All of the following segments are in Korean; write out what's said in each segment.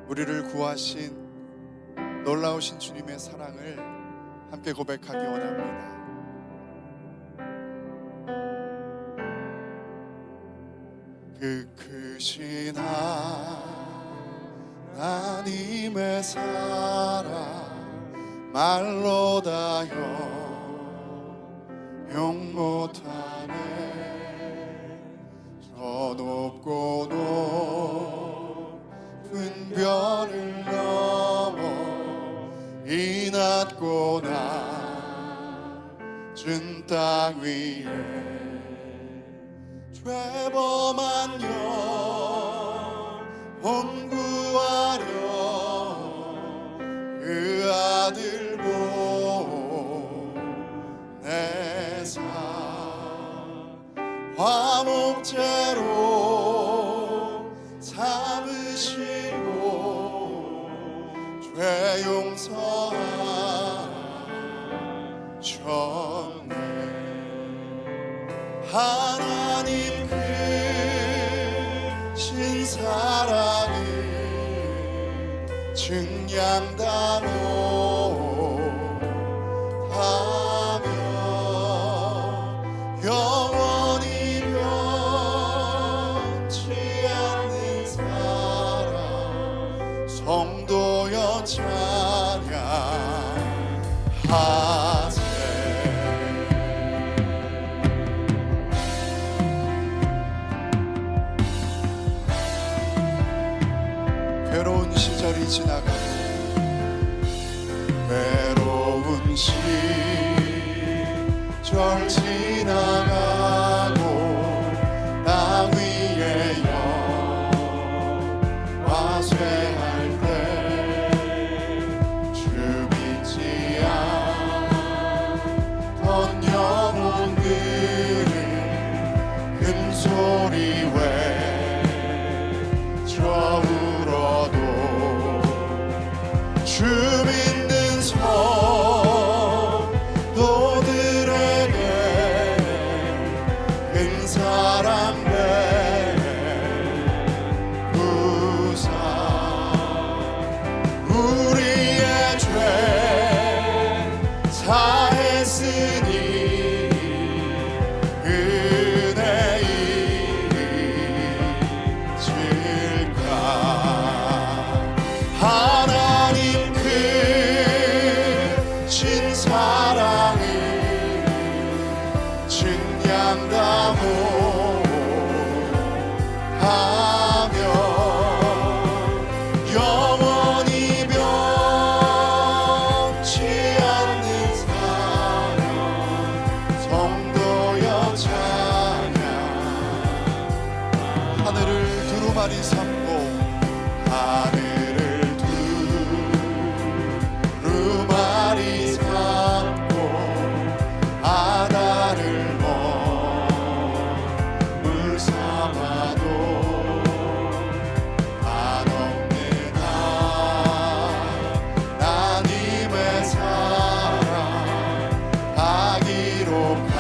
우리를 구하신 놀라우신 주님의 사랑을 함께 고백하기 원합니다. 그 크신 하나님의 사랑 말로 다 용 못하네. 저 높고 높은 별을 넘어 이 낮고 낮은 땅 위에 죄범한 영혼 구하려 그 아들 보내사 화목제로 삼으시고 죄 용서하셨네. 하나님 크신 사랑을 증량다못하며 영원히 변치 않는 사랑 성도여 찬양하세. 외로운 시절이 지나가고 외로운 시절 지나가고 땅 위에 영화 쇠할 때 주 믿지 않던 영혼들은 큰소리 외쳐 울어도 주 믿는 성도들에게 큰 사랑 베푸사 우리의 죄 사했으니 은혜 잊을까. 하나님 크신 사랑을 증량다못하며 영원히 변치 않는 사랑 성도여 찬양. 하늘을 두루마리 삼고 하늘을 두루마리 삼고 바다를 물 삼아도 한없는 하나님의 사랑 다 기록할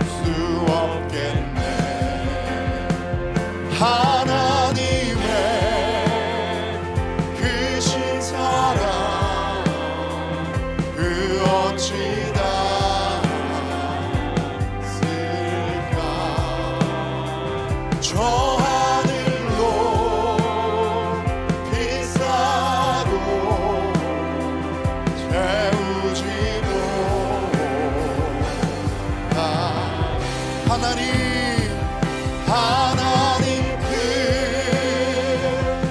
수 없겠네. 하나님의 크신 사랑 그 어찌 닿았을까. 저 하늘로 빛사로 채우지 못한 하나님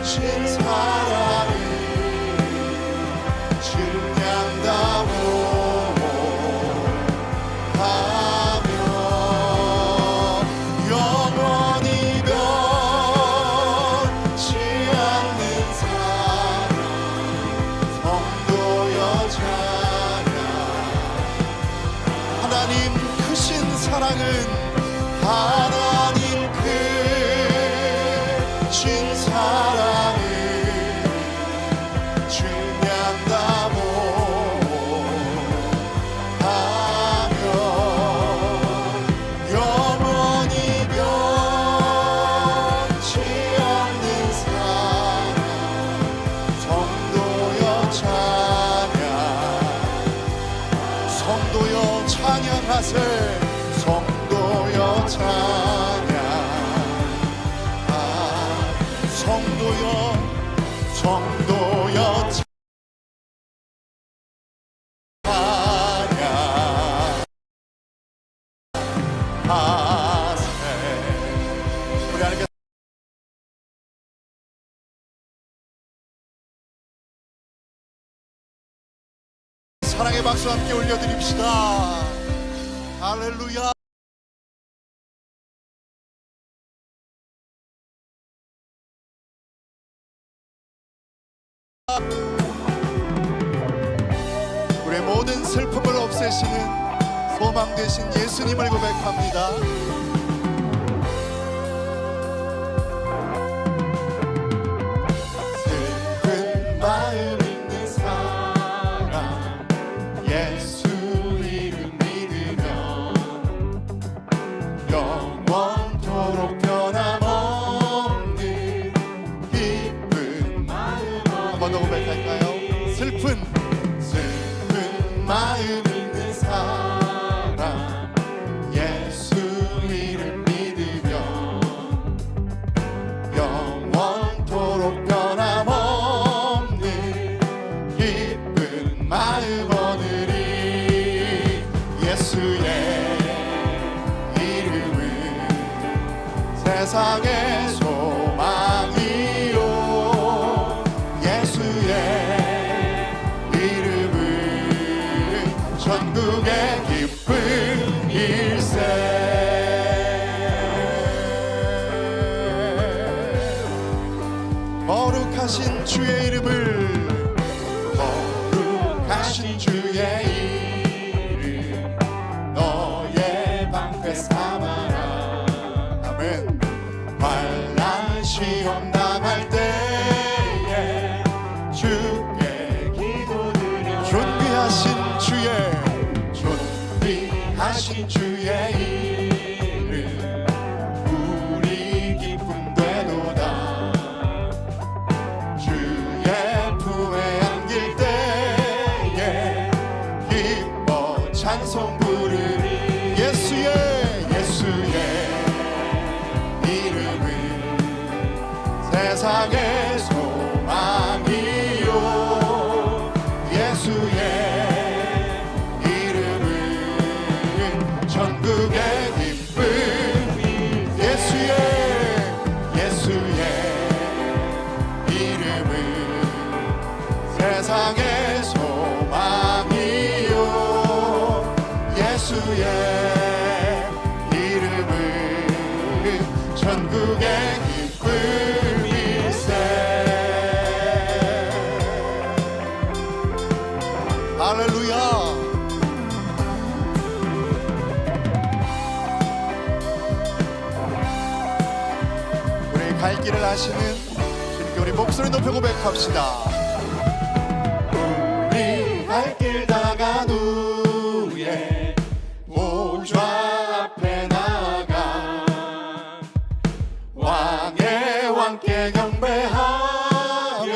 크신 사랑을 증량다못하며 영원히 변치 않는 사랑 성도여 찬양. 하나님 크신 사랑은 하나님 크신 사랑을 증량다못하며 영원히 변치 않는 사랑 성도여 찬양하세. 우리 하나님께 사랑의 박수 함께 올려드립시다. 할렐루야. 우리의 모든 슬픔을 없애시는 소망 되신 예수님을 고백합니다. 슬픈 마음 있는 사람 예수 이름 믿으면 영원토록 변함없는 기쁜 마음. 한 번 더 고백할까요? 슬픈 마음 있는 사람 예수 이름 믿으면 영원토록 변함없는 기쁜 마음 얻으리. 예수의 이름은 세상의 소망이요 예수의 전국의 기쁨 일세. 거룩하신 주의 이름을 거룩하신 주의 이름 너의 방패 삼아라. 아멘. 환난 시험 당할 때에 주께 기도드려 존귀하신 주의 이름 우리 기쁨 되도다. 주의 품에 안길 때에 기뻐 찬송 부르리. 예수의 이름은 세상의 소망이요 예수의 전국의 기쁨. 예수의 이름은 세상의 소망이요 예수의 이름은 전국의 기쁨일세. 할렐루야. 갈 길을 아시는 주님께 우리 목소리 높여 고백합시다. 우리 갈 길 다간 후에 보좌 앞에 나가 왕의 왕께 경배하며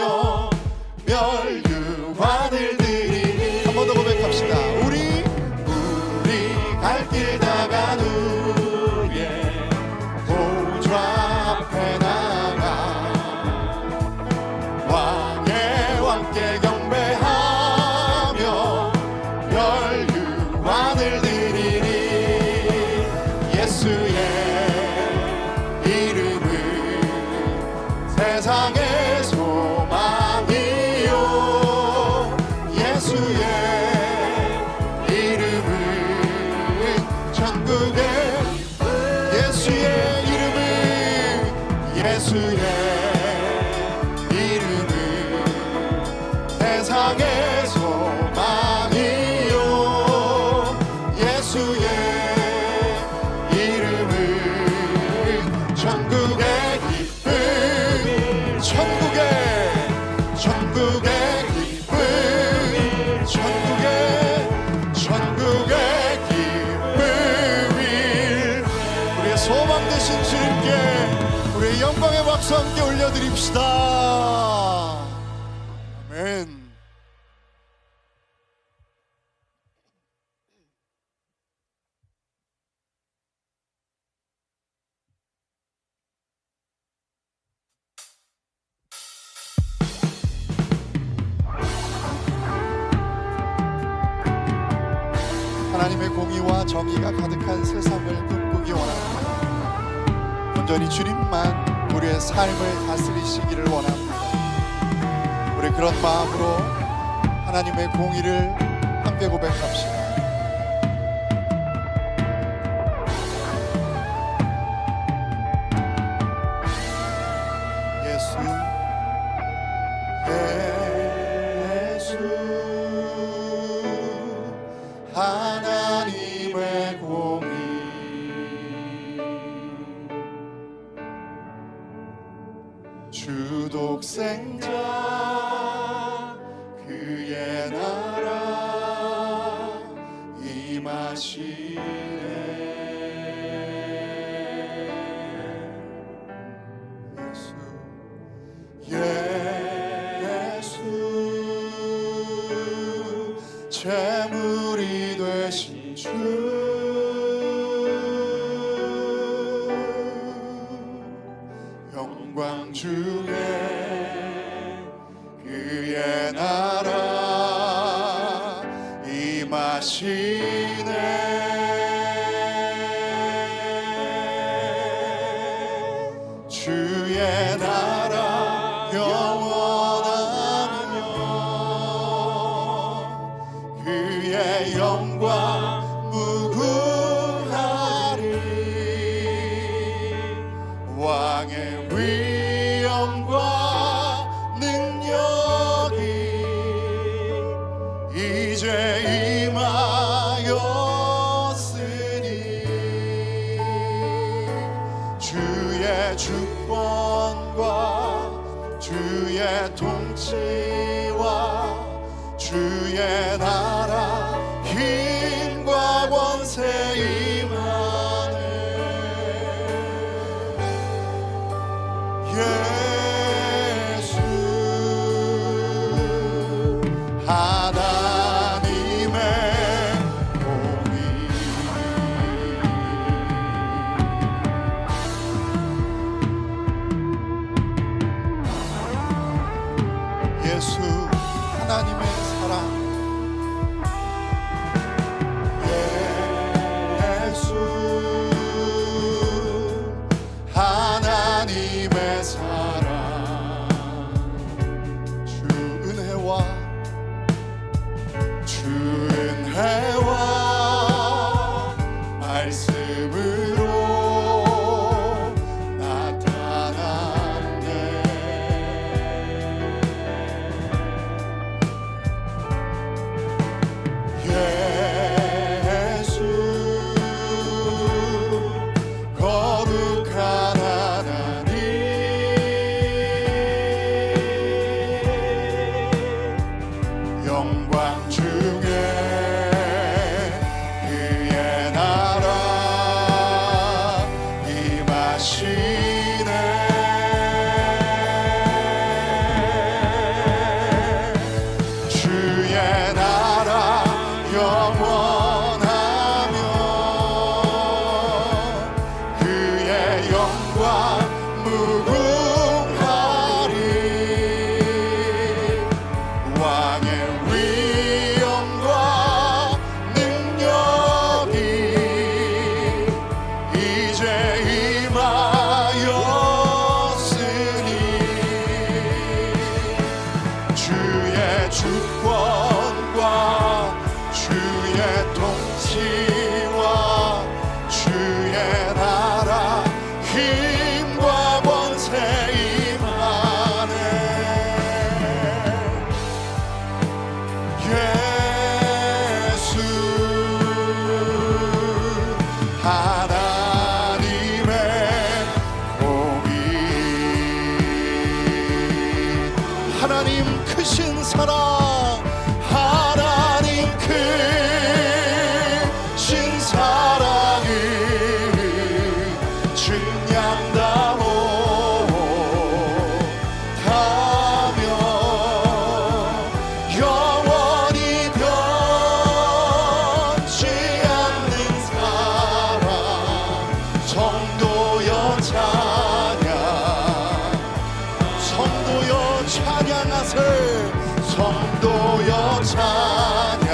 멸류관을 드리니. 한 번 더 고백합시다. 우리 갈 길 다간 후에 보좌 앞에 왕께 경배하며 멸류관을 드리니. 예수의 이름은 세상의 소망이요 예수의 이름은 전국의 예수의 이름은 세상의 소망이요 예수의 이름은 전국의 기쁨. 전국의 기쁨. 전국의 기쁨일. 우리의 소망 되신 주님께 우리의 영광의 박수 함께 올려드립시다. 아멘. 하나님의 공의와 정의가 가득한 세상을 꿈꾸기 원합니다. 온전히 주님만 우리의 삶을 다스리시기를 원합니다. 우리 그런 마음으로 하나님의 공의를 함께 고백합시다. 예수 하나님의 공의 주 독생자 그의 나라 임하시네. 예수 재물이 되신 주 영광 중에 그의 나라 임하시네. 주의 나라 영원하며 그의 영광 무궁하리. 왕의 위엄과 능력이 이제 임하였으니 주의 주권과 주의 통치와 주의 나라 힘과 권세 임하네. 예수 하나님의 공의 예수 하나님의 사랑 예수 하나님의 사랑 주 은혜와 말씀으로 나타났네. 예수 거룩한 하나님 영광 중에 그의 나라 임하시네. 주의 나라 영원하며 그의 영광 무궁하리. 왕의 위엄과 능력이 이제 임하였으니 주의 주권과 주의 통치와 주의 나라 힘과 권세 임하네. 예수 하나님의 공의 하나님 크신 사랑 하나님 크신 사랑을 증량다모 하며 영원히 변치 않는 사랑 성도여 찬양 성도여 찬양하세. 성도여 찬양하세.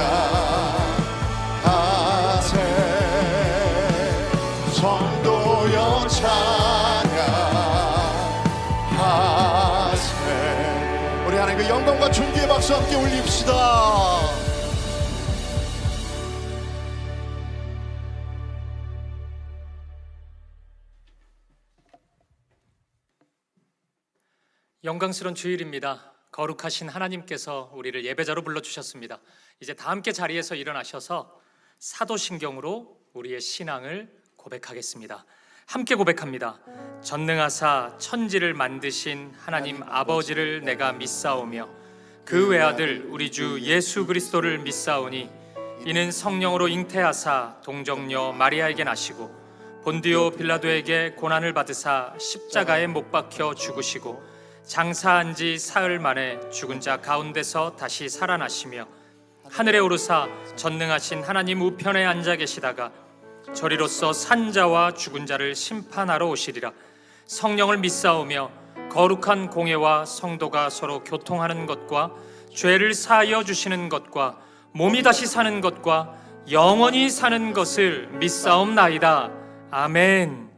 우리 하나님 그 영광과 존귀의 박수 함께 올립시다. 영광스러운 주일입니다. 거룩하신 하나님께서 우리를 예배자로 불러주셨습니다. 이제 다 함께 자리에서 일어나셔서 사도신경으로 우리의 신앙을 고백하겠습니다. 함께 고백합니다. 전능하사 천지를 만드신 하나님 아버지를 내가 믿사오며 그 외아들 우리 주 예수 그리스도를 믿사오니 이는 성령으로 잉태하사 동정녀 마리아에게 나시고 본디오 빌라도에게 고난을 받으사 십자가에 못 박혀 죽으시고 장사한 지 사흘 만에 죽은 자 가운데서 다시 살아나시며 하늘에 오르사 전능하신 하나님 우편에 앉아 계시다가 저리로서 산자와 죽은 자를 심판하러 오시리라. 성령을 믿사오며 거룩한 공예와 성도가 서로 교통하는 것과 죄를 사하여 주시는 것과 몸이 다시 사는 것과 영원히 사는 것을 믿사옵나이다. 아멘.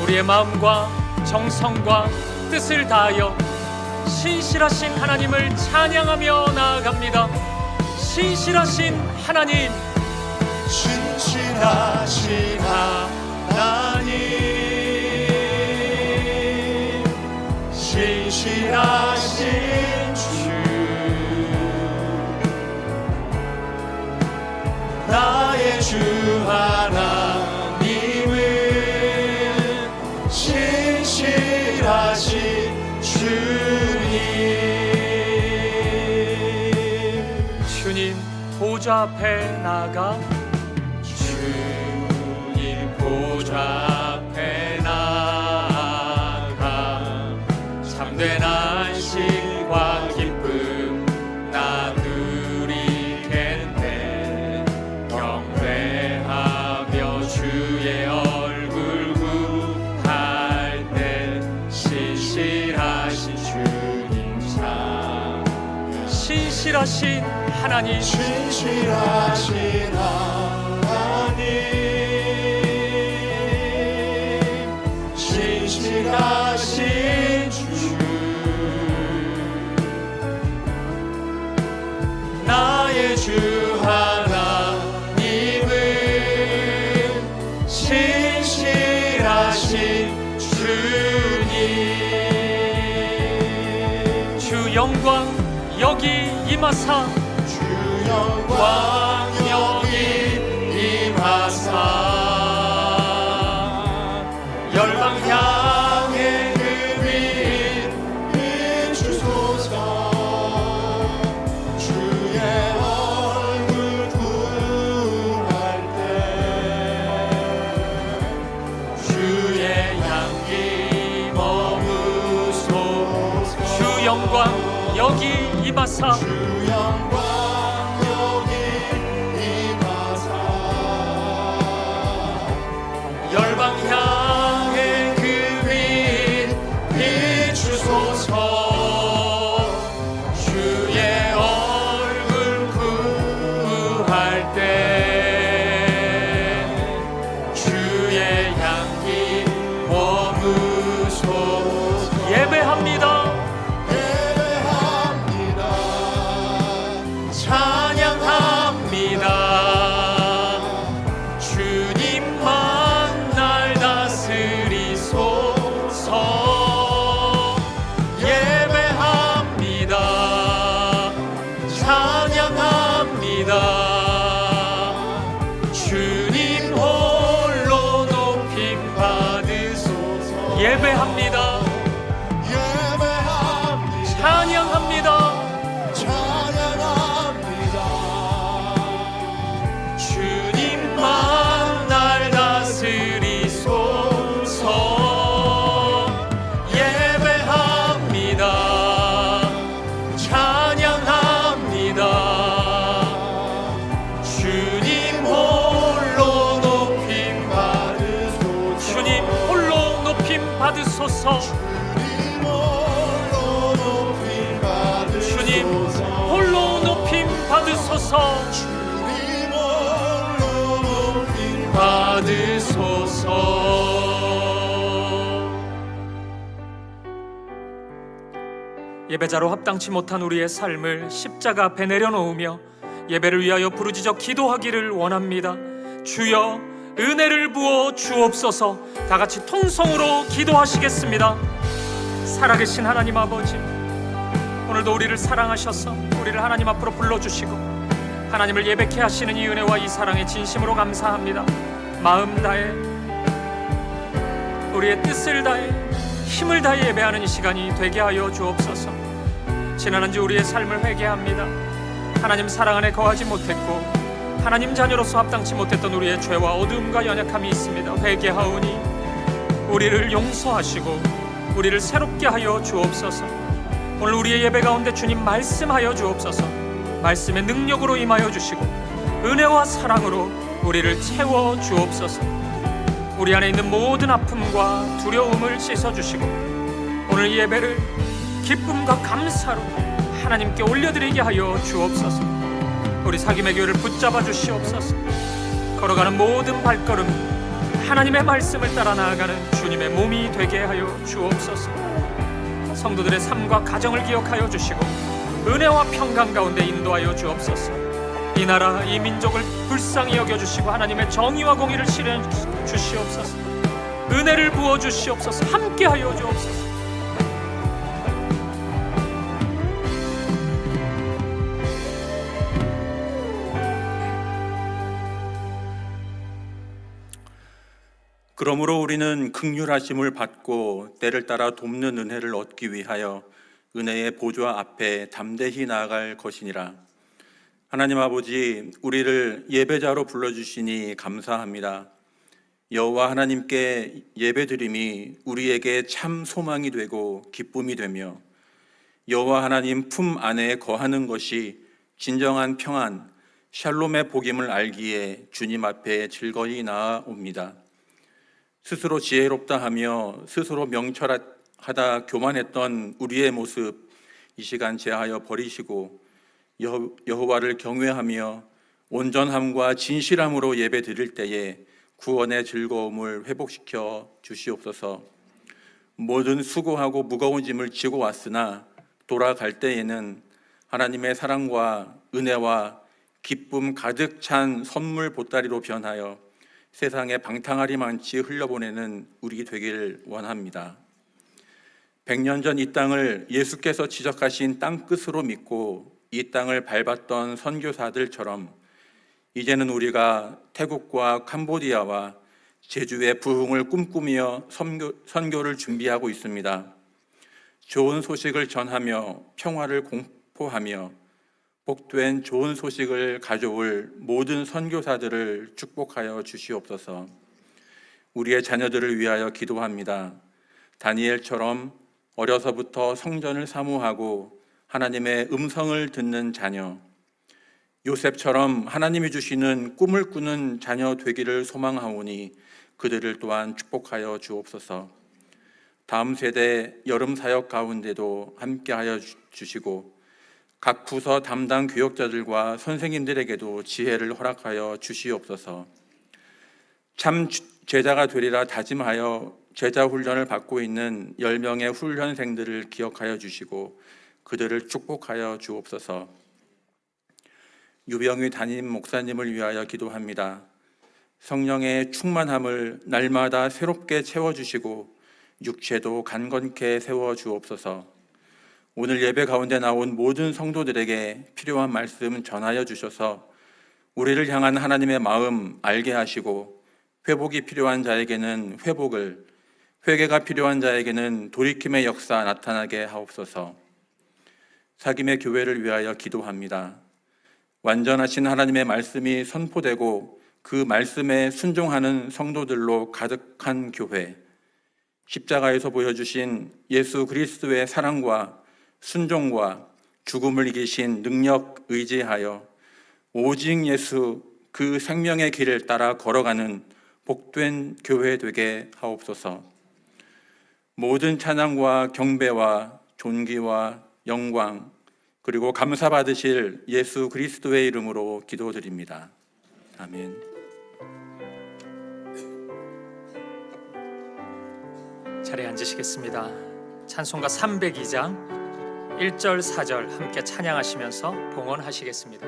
우리의 마음과 정성과 뜻을 다하여 신실하신 하나님을 찬양하며 나아갑니다. 신실하신 하나님, 신실하신 하나님, 신실하신 주, 나의 주 하나님은 신실하신 주님. 보좌 앞에 나가 주님 보좌 앞에 나가 참된 안식과 기쁨 나 누리겠네. 경배하며 주의 얼굴 구할 때 신실하신 주님 참 신실하신 하나님, 신실하신 하나님, 신실하신 주, 나의 주 하나님은 신실하신 주님. 주 영광 여기 임하사 영광 여기 임하사 열방 향해 그 빛 비추소서. 주의 얼굴 구할 때 주의 향기 머무소서. 주 영광 여기 임하사 주 영광 열방 향해 그 빛 비추소서. 주의 얼굴 구할 때 주의 향기 머무소서. 예배합니다. 예배합니다. 찬양합니다. 예배합니다. 예배합니다. 찬양합니다. 찬양합니다. 주님만 날 다스리소서. 예배합니다. 찬양합니다. 주님 홀로 높임 받으소서. 주님 홀로 높임 받으소서. 주님 홀로 높임 받으소서. 주님 홀로 높임 받으소서. 예배자로 합당치 못한 우리의 삶을 십자가 앞에 내려놓으며 예배를 위하여 부르짖어 기도하기를 원합니다. 주여 은혜를 부어 주옵소서. 다 같이 통성으로 기도하시겠습니다. 살아계신 하나님 아버지, 오늘도 우리를 사랑하셔서 우리를 하나님 앞으로 불러주시고 하나님을 예배케 하시는 이 은혜와 이 사랑에 진심으로 감사합니다. 마음 다해 우리의 뜻을 다해 힘을 다해 예배하는 이 시간이 되게 하여 주옵소서. 지난 한 주 우리의 삶을 회개합니다. 하나님 사랑 안에 거하지 못했고 하나님 자녀로서 합당치 못했던 우리의 죄와 어두움과 연약함이 있습니다. 회개하오니 우리를 용서하시고 우리를 새롭게 하여 주옵소서. 오늘 우리의 예배 가운데 주님 말씀하여 주옵소서. 말씀의 능력으로 임하여 주시고 은혜와 사랑으로 우리를 채워 주옵소서. 우리 안에 있는 모든 아픔과 두려움을 씻어주시고 오늘 이 예배를 기쁨과 감사로 하나님께 올려드리게 하여 주옵소서. 우리 사김의 교회를 붙잡아 주시옵소서. 걸어가는 모든 발걸음 하나님의 말씀을 따라 나아가는 주님의 몸이 되게 하여 주옵소서. 성도들의 삶과 가정을 기억하여 주시고 은혜와 평강 가운데 인도하여 주옵소서. 이 나라 이 민족을 불쌍히 여겨주시고 하나님의 정의와 공의를 실현 주시옵소서. 은혜를 부어 주시옵소서. 함께하여 주옵소서. 그러므로 우리는 긍휼하심을 받고 때를 따라 돕는 은혜를 얻기 위하여 은혜의 보좌 앞에 담대히 나아갈 것이니라. 하나님 아버지, 우리를 예배자로 불러주시니 감사합니다. 여호와 하나님께 예배드림이 우리에게 참 소망이 되고 기쁨이 되며 여호와 하나님 품 안에 거하는 것이 진정한 평안, 샬롬의 복임을 알기에 주님 앞에 즐거이 나아옵니다. 스스로 지혜롭다 하며 스스로 명철하다 교만했던 우리의 모습 이 시간 제하여 버리시고 여호와를 경외하며 온전함과 진실함으로 예배 드릴 때에 구원의 즐거움을 회복시켜 주시옵소서. 모든 수고하고 무거운 짐을 지고 왔으나 돌아갈 때에는 하나님의 사랑과 은혜와 기쁨 가득 찬 선물 보따리로 변하여 세상에 방탕하리만치 흘려보내는 우리 되길 원합니다. 100년 전 이 땅을 예수께서 지적하신 땅끝으로 믿고 이 땅을 밟았던 선교사들처럼 이제는 우리가 태국과 캄보디아와 제주의 부흥을 꿈꾸며 선교를 준비하고 있습니다. 좋은 소식을 전하며 평화를 공포하며 복된 좋은 소식을 가져올 모든 선교사들을 축복하여 주시옵소서. 우리의 자녀들을 위하여 기도합니다. 다니엘처럼 어려서부터 성전을 사모하고 하나님의 음성을 듣는 자녀, 요셉처럼 하나님이 주시는 꿈을 꾸는 자녀 되기를 소망하오니 그들을 또한 축복하여 주옵소서. 다음 세대 여름 사역 가운데도 함께하여 주시고 각 부서 담당 교역자들과 선생님들에게도 지혜를 허락하여 주시옵소서. 참 제자가 되리라 다짐하여 제자 훈련을 받고 있는 10명의 훈련생들을 기억하여 주시고 그들을 축복하여 주옵소서. 유병희 담임 목사님을 위하여 기도합니다. 성령의 충만함을 날마다 새롭게 채워주시고 육체도 간건케 세워주옵소서. 오늘 예배 가운데 나온 모든 성도들에게 필요한 말씀 전하여 주셔서 우리를 향한 하나님의 마음 알게 하시고 회복이 필요한 자에게는 회복을, 회개가 필요한 자에게는 돌이킴의 역사 나타나게 하옵소서. 사김의 교회를 위하여 기도합니다. 완전하신 하나님의 말씀이 선포되고 그 말씀에 순종하는 성도들로 가득한 교회, 십자가에서 보여주신 예수 그리스도의 사랑과 순종과 죽음을 이기신 능력 의지하여 오직 예수 그 생명의 길을 따라 걸어가는 복된 교회 되게 하옵소서. 모든 찬양과 경배와 존귀와 영광 그리고 감사 받으실 예수 그리스도의 이름으로 기도드립니다. 아멘. 자리에 앉으시겠습니다. 찬송가 302장 1절, 4절 함께 찬양하시면서 봉헌하시겠습니다.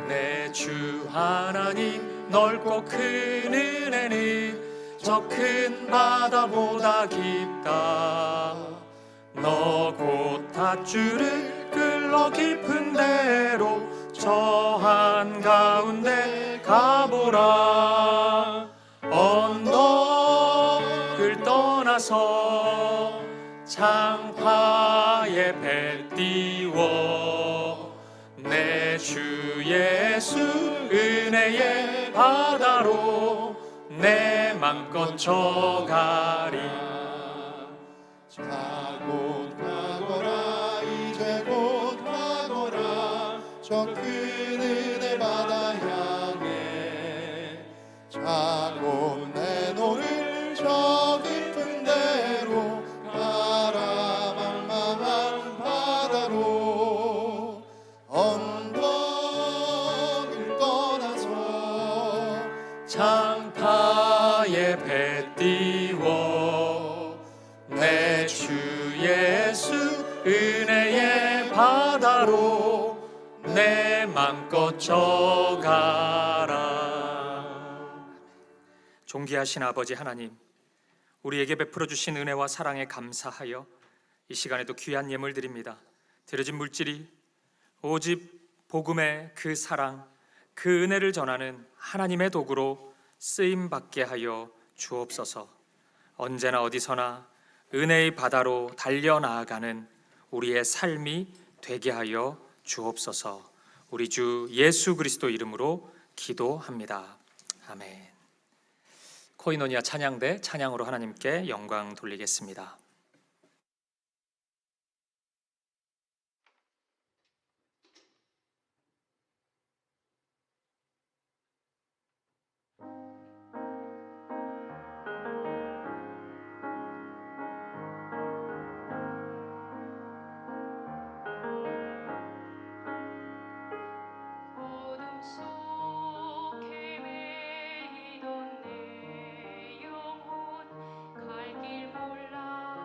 내 주 하나님 넓고 큰 은혜는 저 큰 바다보다 깊다. 너 곧 닷줄을 끌러 깊은 데로 저 한가운데 가보라. 언덕을 떠나서 창파에 배 띄워 내 주 예수 은혜의 바다로 내 맘껏 저가리. 자 곧 가거라 이제 곧 가거라 저 큰 은혜 바다 향해. 자 곧 내 노를 저 깊은 데로 가라. 망망한 바다로 언덕을 떠나서 창파에 배 띄워 내 주 예수 은혜의 바다로 내 맘껏 저가라. 존귀하신 아버지 하나님, 우리에게 베풀어 주신 은혜와 사랑에 감사하여 이 시간에도 귀한 예물 드립니다. 드려진 물질이 오직 복음의 그 사랑, 그 은혜를 전하는 하나님의 도구로 쓰임 받게 하여 주옵소서. 언제나 어디서나 은혜의 바다로 달려나아가는 우리의 삶이 되게 하여 주옵소서. 우리 주 예수 그리스도 이름으로 기도합니다. 아멘. 코이노니아 찬양대 찬양으로 하나님께 영광 돌리겠습니다. 어둠 속 헤매이던 내 영혼 갈 길 몰라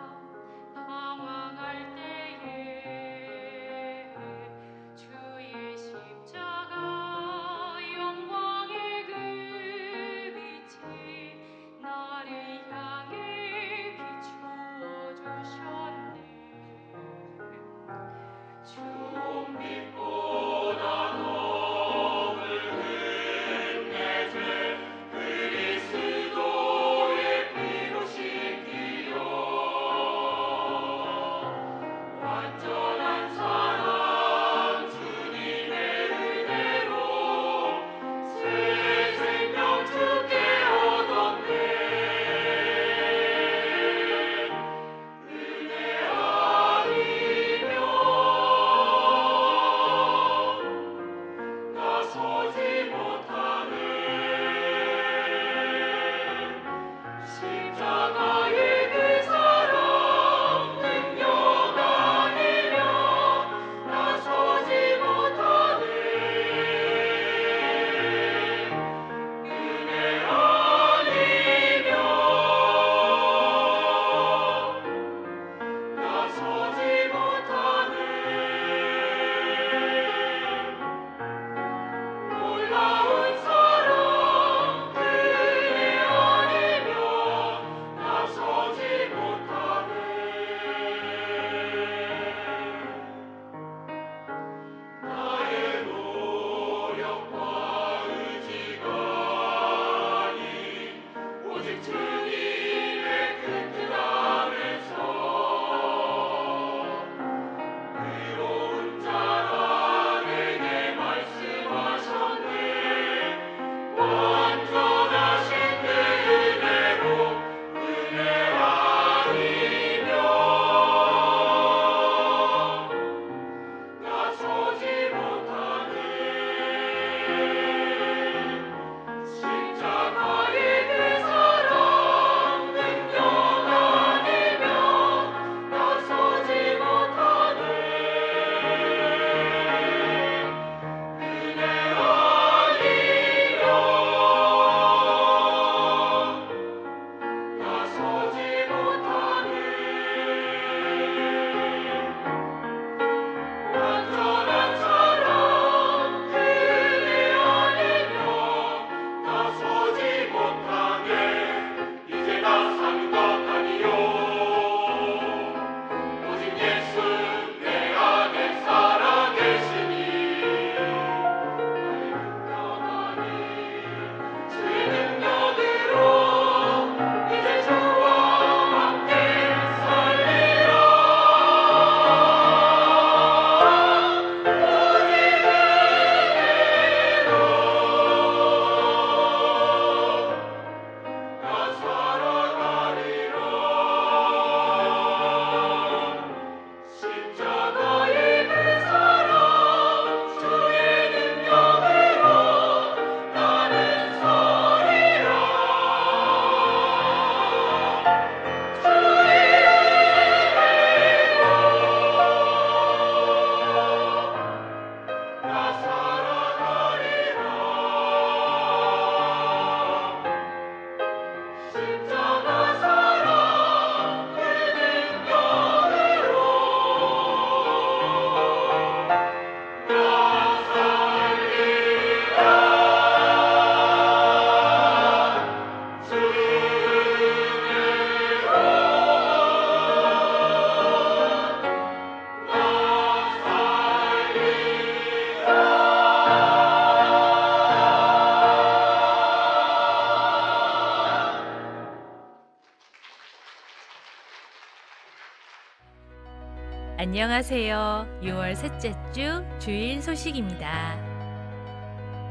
안녕하세요. 6월 셋째 주 주일 소식입니다.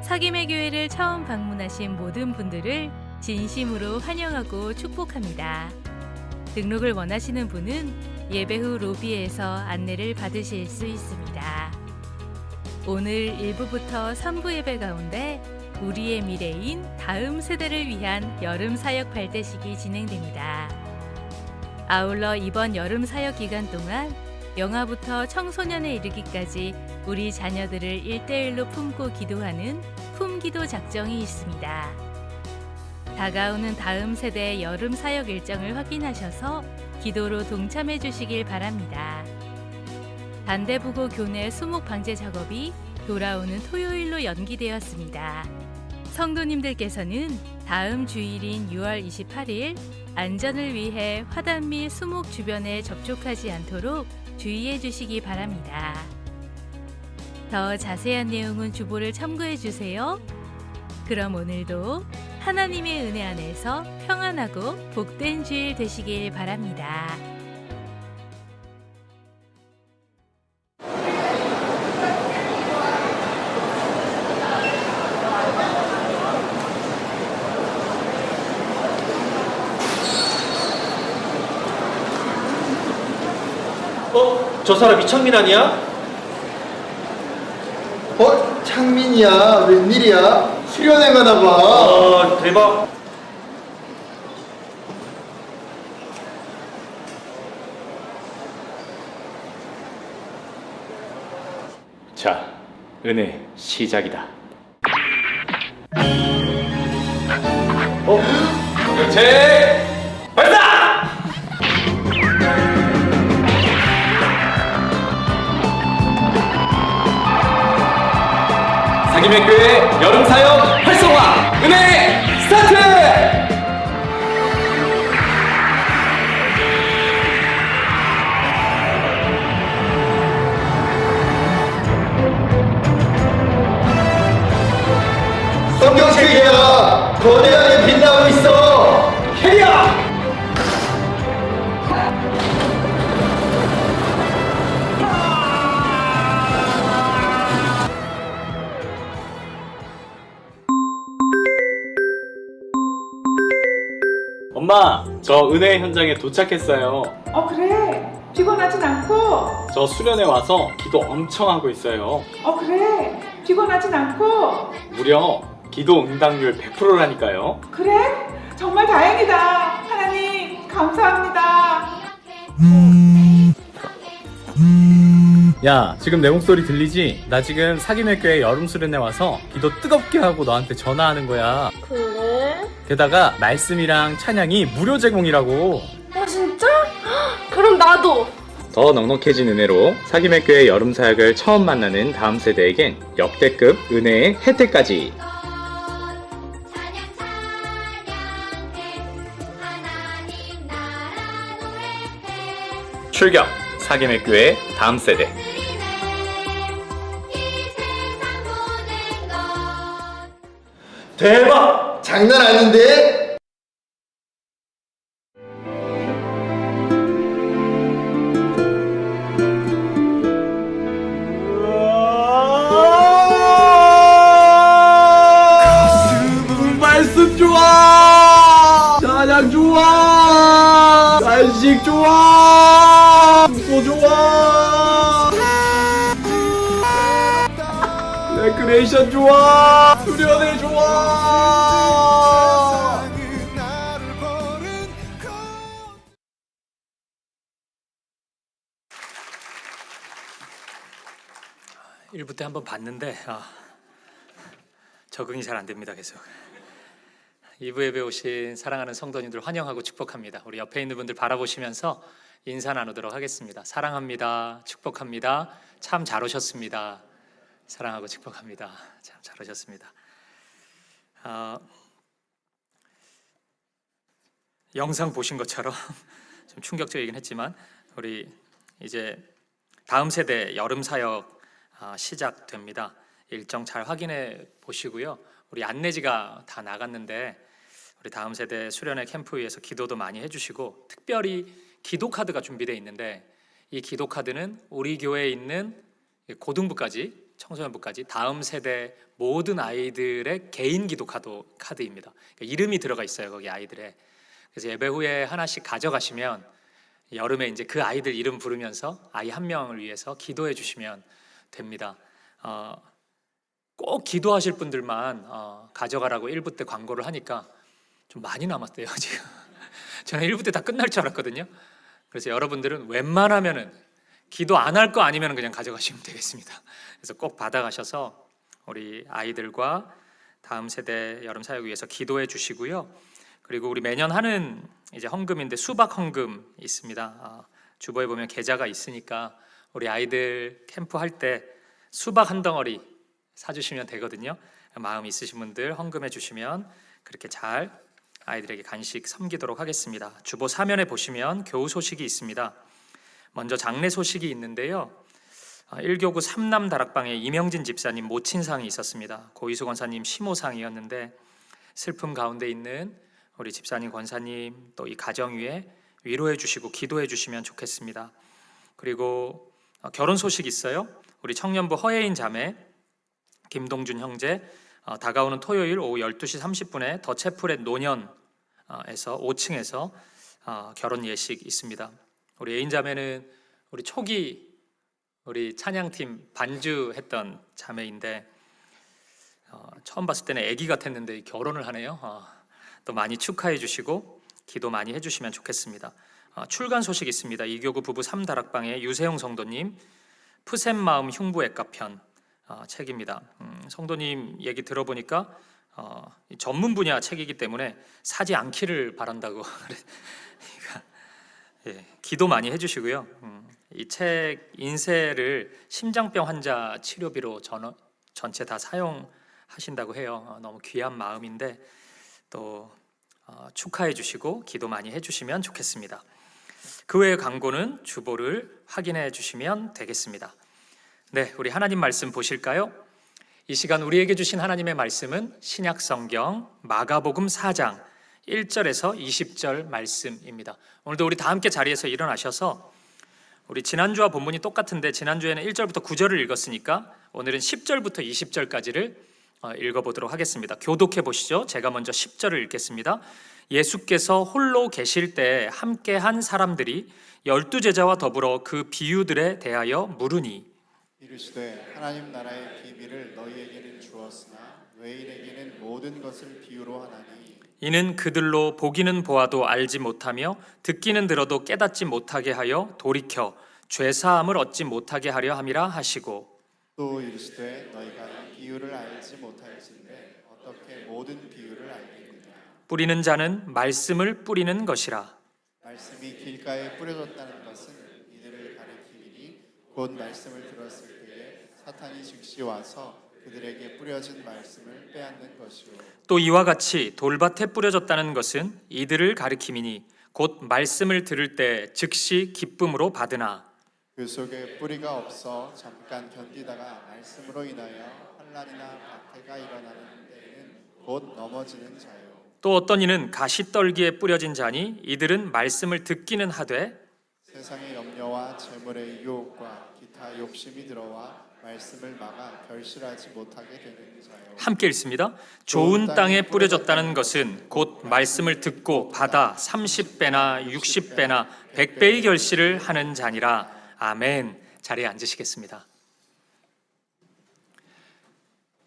사김의 교회를 처음 방문하신 모든 분들을 진심으로 환영하고 축복합니다. 등록을 원하시는 분은 예배 후 로비에서 안내를 받으실 수 있습니다. 오늘 1부부터 3부 예배 가운데 우리의 미래인 다음 세대를 위한 여름 사역 발대식이 진행됩니다. 아울러 이번 여름 사역 기간 동안 영아부터 청소년에 이르기까지 우리 자녀들을 1대1로 품고 기도하는 품기도 작정이 있습니다. 다가오는 다음 세대의 여름 사역 일정을 확인하셔서 기도로 동참해 주시길 바랍니다. 반대부고 교내 수목 방제 작업이 돌아오는 토요일로 연기되었습니다. 성도님들께서는 다음 주일인 6월 28일 안전을 위해 화단 및 수목 주변에 접촉하지 않도록 주의해 주시기 바랍니다. 더 자세한 내용은 주보를 참고해 주세요. 그럼 오늘도 하나님의 은혜 안에서 평안하고 복된 주일 되시길 바랍니다. 저 사람 이창민 아니야? 창민이야. 웬일이야? 수련회 가나 봐. 아, 대박. 자, 은혜 시작이다. 제 발사! 사김의 교회 여름 사역 활성화 은혜 스타트! 성경책이야. 거대하게 빛나고 있어. 캐리어! 엄마, 저 은혜 현장에 도착했어요. 그래. 피곤하진 않고. 저 수련회 와서 기도 엄청 하고 있어요. 그래. 피곤하진 않고. 무려 기도 응답률 100%라니까요. 그래? 정말 다행이다. 하나님, 감사합니다. 야, 지금 내 목소리 들리지? 나 지금 사김의 교회 여름 수련회 와서 기도 뜨겁게 하고 너한테 전화하는 거야. 그래? 게다가 말씀이랑 찬양이 무료 제공이라고. 진짜? 그럼 나도! 더 넉넉해진 은혜로 사김의 교회 여름 사역을 처음 만나는 다음 세대에겐 역대급 은혜의 혜택까지. 출격! 사김의 교회 다음 세대. 대박! 장난 아닌데? 말씀 좋아! 찬양 좋아! 간식 좋아! 숙소 좋아! 레크레이션 좋아! 수련회 좋아! 일부 때 한번 봤는데 적응이 잘 안 됩니다. 계속 2부 예배 오신 사랑하는 성도님들 환영하고 축복합니다. 우리 옆에 있는 분들 바라보시면서 인사 나누도록 하겠습니다. 사랑합니다. 축복합니다. 참 잘 오셨습니다. 사랑하고 축복합니다. 참 잘 오셨습니다. 영상 보신 것처럼 좀 충격적이긴 했지만 우리 이제 다음 세대 여름 사역 시작됩니다. 일정 잘 확인해 보시고요. 우리 안내지가 다 나갔는데 우리 다음 세대 수련회 캠프 위에서 기도도 많이 해주시고 특별히 기도 카드가 준비되어 있는데 이 기도 카드는 우리 교회에 있는 고등부까지 청소년부까지 다음 세대 모든 아이들의 개인 기도 카드입니다. 그러니까 이름이 들어가 있어요, 거기 아이들의. 그래서 예배 후에 하나씩 가져가시면 여름에 이제 그 아이들 이름 부르면서 아이 한 명을 위해서 기도해 주시면 됩니다. 꼭 기도하실 분들만 가져가라고 1부 때 광고를 하니까 좀 많이 남았대요, 지금. 저는 1부 때 다 끝날 줄 알았거든요. 그래서 여러분들은 웬만하면은 기도 안 할 거 아니면 그냥 가져가시면 되겠습니다. 그래서 꼭 받아가셔서 우리 아이들과 다음 세대 여름 사역 위해서 기도해 주시고요. 그리고 우리 매년 하는 이제 헌금인데 수박 헌금 있습니다. 주보에 보면 계좌가 있으니까 우리 아이들 캠프 할 때 수박 한 덩어리 사주시면 되거든요. 마음 있으신 분들 헌금해 주시면 그렇게 잘 아이들에게 간식 섬기도록 하겠습니다. 주보 사면에 보시면 교우 소식이 있습니다. 먼저 장례 소식이 있는데요. 1교구 삼남 다락방에 이명진 집사님 모친상이 있었습니다. 고이수 권사님 시모상이었는데 슬픔 가운데 있는 우리 집사님 권사님 또 이 가정 위에 위로해 주시고 기도해 주시면 좋겠습니다. 그리고 결혼 소식 있어요. 우리 청년부 허예인 자매 김동준 형제 다가오는 토요일 오후 12시 30분에 더 채플의 노년에서 5층에서 결혼 예식 있습니다. 우리 예인 자매는 우리 초기 우리 찬양팀 반주했던 자매인데 처음 봤을 때는 아기 같았는데 결혼을 하네요. 또 많이 축하해 주시고 기도 많이 해주시면 좋겠습니다. 출간 소식 있습니다. 이교구 부부 3다락방의 유세용 성도님 푸셈 마음 흉부외과편 책입니다. 성도님 얘기 들어보니까 전문 분야 책이기 때문에 사지 않기를 바란다고 예, 기도 많이 해주시고요. 이 책 인쇄를 심장병 환자 치료비로 전체 다 사용하신다고 해요. 너무 귀한 마음인데 또 축하해 주시고 기도 많이 해주시면 좋겠습니다. 그 외의 광고는 주보를 확인해 주시면 되겠습니다. 네, 우리 하나님 말씀 보실까요? 이 시간 우리에게 주신 하나님의 말씀은 신약 성경 마가복음 4장 1절에서 20절 말씀입니다. 오늘도 우리 다 함께 자리에서 일어나셔서 우리 지난주와 본문이 똑같은데 지난주에는 1절부터 9절을 읽었으니까 오늘은 10절부터 20절까지를 읽어보도록 하겠습니다. 교독해 보시죠. 제가 먼저 10절을 읽겠습니다. 예수께서 홀로 계실 때 함께한 사람들이 12제자와 더불어 그 비유들에 대하여 물으니 이르시되 하나님 나라의 비밀을 너희에게는 주었으나 외인에게는 모든 것을 비유로 하나니 이는 그들로 보기는 보아도 알지 못하며 듣기는 들어도 깨닫지 못하게 하여 돌이켜 죄사함을 얻지 못하게 하려 함이라 하시고 또 이르시되 너희가 이 비유를 알지 못할진데 어떻게 모든 비유를 알겠느냐 뿌리는 자는 말씀을 뿌리는 것이라. 말씀이 길가에 뿌려졌다는 것은 이들을 가리키니 곧 말씀을 들었을 때에 사탄이 즉시 와서 그들에게 뿌려진 말씀을 빼앗는 것이요 또 이와 같이 돌밭에 뿌려졌다는 것은 이들을 가리킴이니 곧 말씀을 들을 때 즉시 기쁨으로 받으나 그 속에 뿌리가 없어 잠깐 견디다가 말씀으로 인하여 환난이나 박해가 일어나는 데에는 곧 넘어지는 자요 또 어떤 이는 가시떨기에 뿌려진 자니 이들은 말씀을 듣기는 하되 세상의 염려와 재물의 유혹과 기타 욕심이 들어와 말씀을 막아 결실하지 못하게 되는 자요 함께 읽습니다. 좋은 땅에 뿌려졌다는 것은 곧 말씀을 듣고 받아 30배나 60배나 100배의 결실을 하는 자니라. 아멘. 자리에 앉으시겠습니다.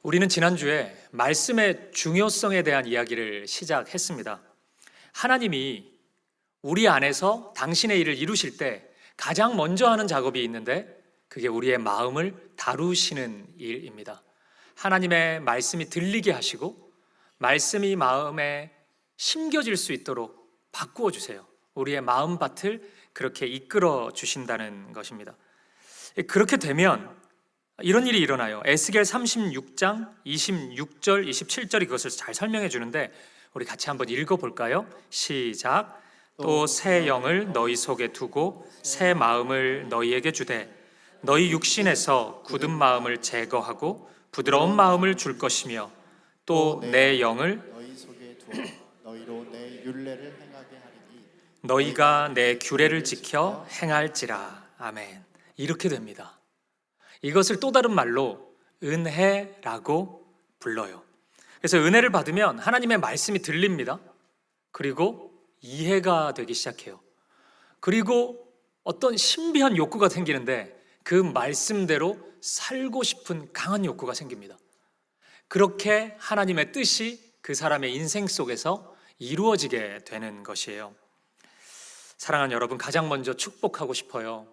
우리는 지난주에 말씀의 중요성에 대한 이야기를 시작했습니다. 하나님이 우리 안에서 당신의 일을 이루실 때 가장 먼저 하는 작업이 있는데 그게 우리의 마음을 다루시는 일입니다. 하나님의 말씀이 들리게 하시고 말씀이 마음에 심겨질 수 있도록 바꾸어 주세요. 우리의 마음밭을 그렇게 이끌어 주신다는 것입니다. 그렇게 되면 이런 일이 일어나요. 에스겔 36장 26절 27절이 그것을 잘 설명해 주는데 우리 같이 한번 읽어볼까요? 시작. 또 새 영을 너희 속에 두고 새 마음을 너희에게 주되 너희 육신에서 굳은 마음을 제거하고 부드러운 마음을 줄 것이며 또 내 영을 너희 속에 두어 너희로 내 율례를 행하게 하리니 너희가 내 규례를 지켜 행할지라. 아멘. 이렇게 됩니다. 이것을 또 다른 말로 은혜라고 불러요. 그래서 은혜를 받으면 하나님의 말씀이 들립니다. 그리고 이해가 되기 시작해요. 그리고 어떤 신비한 욕구가 생기는데 그 말씀대로 살고 싶은 강한 욕구가 생깁니다. 그렇게 하나님의 뜻이 그 사람의 인생 속에서 이루어지게 되는 것이에요. 사랑하는 여러분, 가장 먼저 축복하고 싶어요.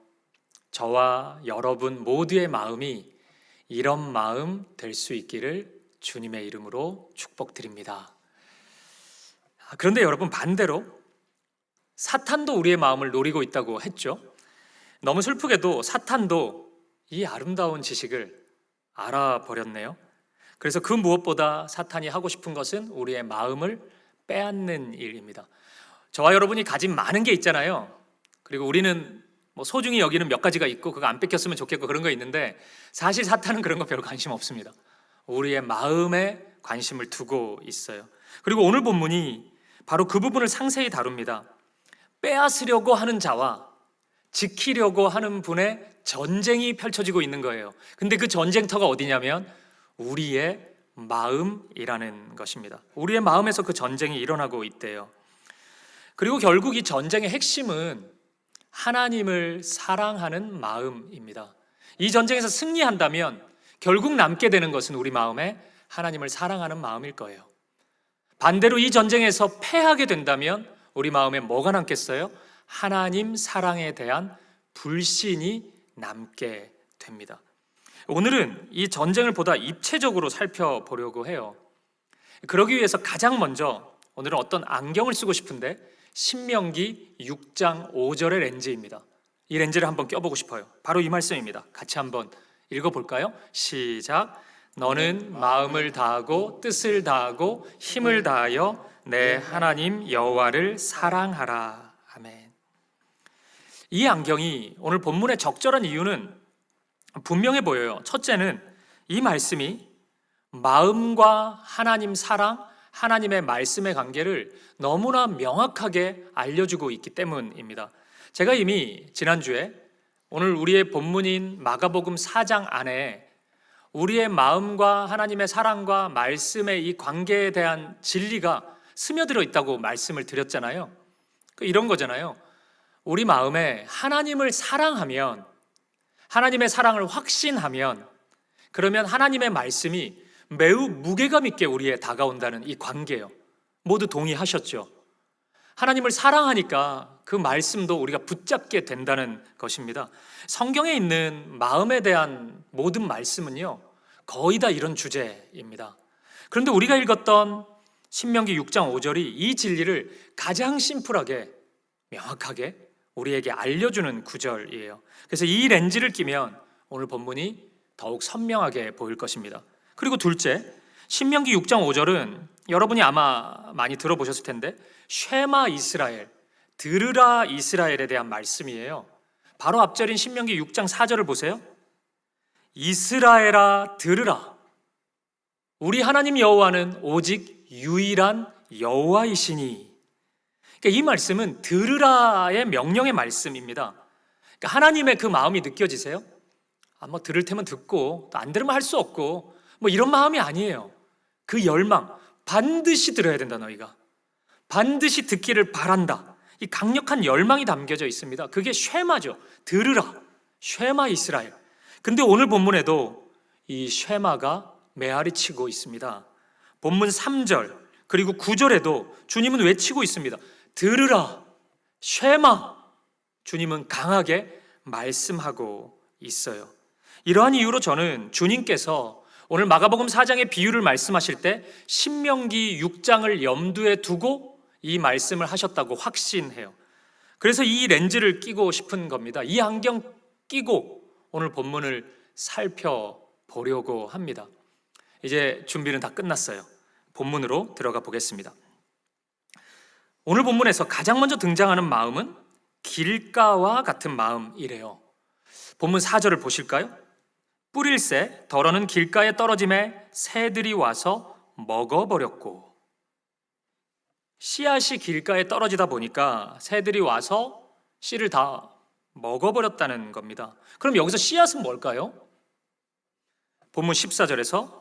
저와 여러분 모두의 마음이 이런 마음 될 수 있기를 주님의 이름으로 축복드립니다. 그런데 여러분, 반대로 사탄도 우리의 마음을 노리고 있다고 했죠. 너무 슬프게도 사탄도 이 아름다운 지식을 알아버렸네요. 그래서 그 무엇보다 사탄이 하고 싶은 것은 우리의 마음을 빼앗는 일입니다. 저와 여러분이 가진 많은 게 있잖아요. 그리고 우리는 뭐 소중히 여기는 몇 가지가 있고 그거 안 뺏겼으면 좋겠고 그런 거 있는데, 사실 사탄은 그런 거 별로 관심 없습니다. 우리의 마음에 관심을 두고 있어요. 그리고 오늘 본문이 바로 그 부분을 상세히 다룹니다. 빼앗으려고 하는 자와 지키려고 하는 분의 전쟁이 펼쳐지고 있는 거예요. 근데 그 전쟁터가 어디냐면 우리의 마음이라는 것입니다. 우리의 마음에서 그 전쟁이 일어나고 있대요. 그리고 결국 이 전쟁의 핵심은 하나님을 사랑하는 마음입니다. 이 전쟁에서 승리한다면 결국 남게 되는 것은 우리 마음에 하나님을 사랑하는 마음일 거예요. 반대로 이 전쟁에서 패하게 된다면 우리 마음에 뭐가 남겠어요? 하나님 사랑에 대한 불신이 남게 됩니다. 오늘은 이 전쟁을 보다 입체적으로 살펴보려고 해요. 그러기 위해서 가장 먼저 오늘은 어떤 안경을 쓰고 싶은데 신명기 6장 5절의 렌즈입니다. 이 렌즈를 한번 껴보고 싶어요. 바로 이 말씀입니다. 같이 한번 읽어볼까요? 시작. 너는 마음을 다하고 뜻을 다하고 힘을 다하여 내 하나님 여호와를 사랑하라. 아멘. 이 안경이 오늘 본문의 적절한 이유는 분명해 보여요. 첫째는 이 말씀이 마음과 하나님 사랑, 하나님의 말씀의 관계를 너무나 명확하게 알려주고 있기 때문입니다. 제가 이미 지난주에 오늘 우리의 본문인 마가복음 4장 안에 우리의 마음과 하나님의 사랑과 말씀의 이 관계에 대한 진리가 스며들어 있다고 말씀을 드렸잖아요. 이런 거잖아요. 우리 마음에 하나님을 사랑하면, 하나님의 사랑을 확신하면, 그러면 하나님의 말씀이 매우 무게감 있게 우리에 다가온다는 이 관계예요. 모두 동의하셨죠? 하나님을 사랑하니까 그 말씀도 우리가 붙잡게 된다는 것입니다. 성경에 있는 마음에 대한 모든 말씀은요, 거의 다 이런 주제입니다. 그런데 우리가 읽었던 신명기 6장 5절이 이 진리를 가장 심플하게, 명확하게 우리에게 알려주는 구절이에요. 그래서 이 렌즈를 끼면 오늘 본문이 더욱 선명하게 보일 것입니다. 그리고 둘째, 신명기 6장 5절은 여러분이 아마 많이 들어보셨을 텐데 쉐마 이스라엘, 들으라 이스라엘에 대한 말씀이에요. 바로 앞절인 신명기 6장 4절을 보세요. 이스라엘아 들으라. 우리 하나님 여호와는 오직 유일한 여호와이시니. 그러니까 이 말씀은 들으라의 명령의 말씀입니다. 그러니까 하나님의 그 마음이 느껴지세요? 뭐 들을 테면 듣고 또 안 들으면 할 수 없고 뭐 이런 마음이 아니에요. 그 열망, 반드시 들어야 된다 너희가. 반드시 듣기를 바란다. 이 강력한 열망이 담겨져 있습니다. 그게 쉐마죠. 들으라. 쉐마 이스라엘. 근데 오늘 본문에도 이 쉐마가 메아리 치고 있습니다. 본문 3절 그리고 9절에도 주님은 외치고 있습니다. 들으라. 쉐마. 주님은 강하게 말씀하고 있어요. 이러한 이유로 저는 주님께서 오늘 마가복음 4장의 비유를 말씀하실 때 신명기 6장을 염두에 두고 이 말씀을 하셨다고 확신해요. 그래서 이 렌즈를 끼고 싶은 겁니다. 이 안경 끼고 오늘 본문을 살펴보려고 합니다. 이제 준비는 다 끝났어요. 본문으로 들어가 보겠습니다. 오늘 본문에서 가장 먼저 등장하는 마음은 길가와 같은 마음이래요. 본문 4절을 보실까요? 뿌릴새 덜어는 길가에 떨어짐에 새들이 와서 먹어버렸고. 씨앗이 길가에 떨어지다 보니까 새들이 와서 씨를 다 먹어버렸다는 겁니다. 그럼 여기서 씨앗은 뭘까요? 본문 14절에서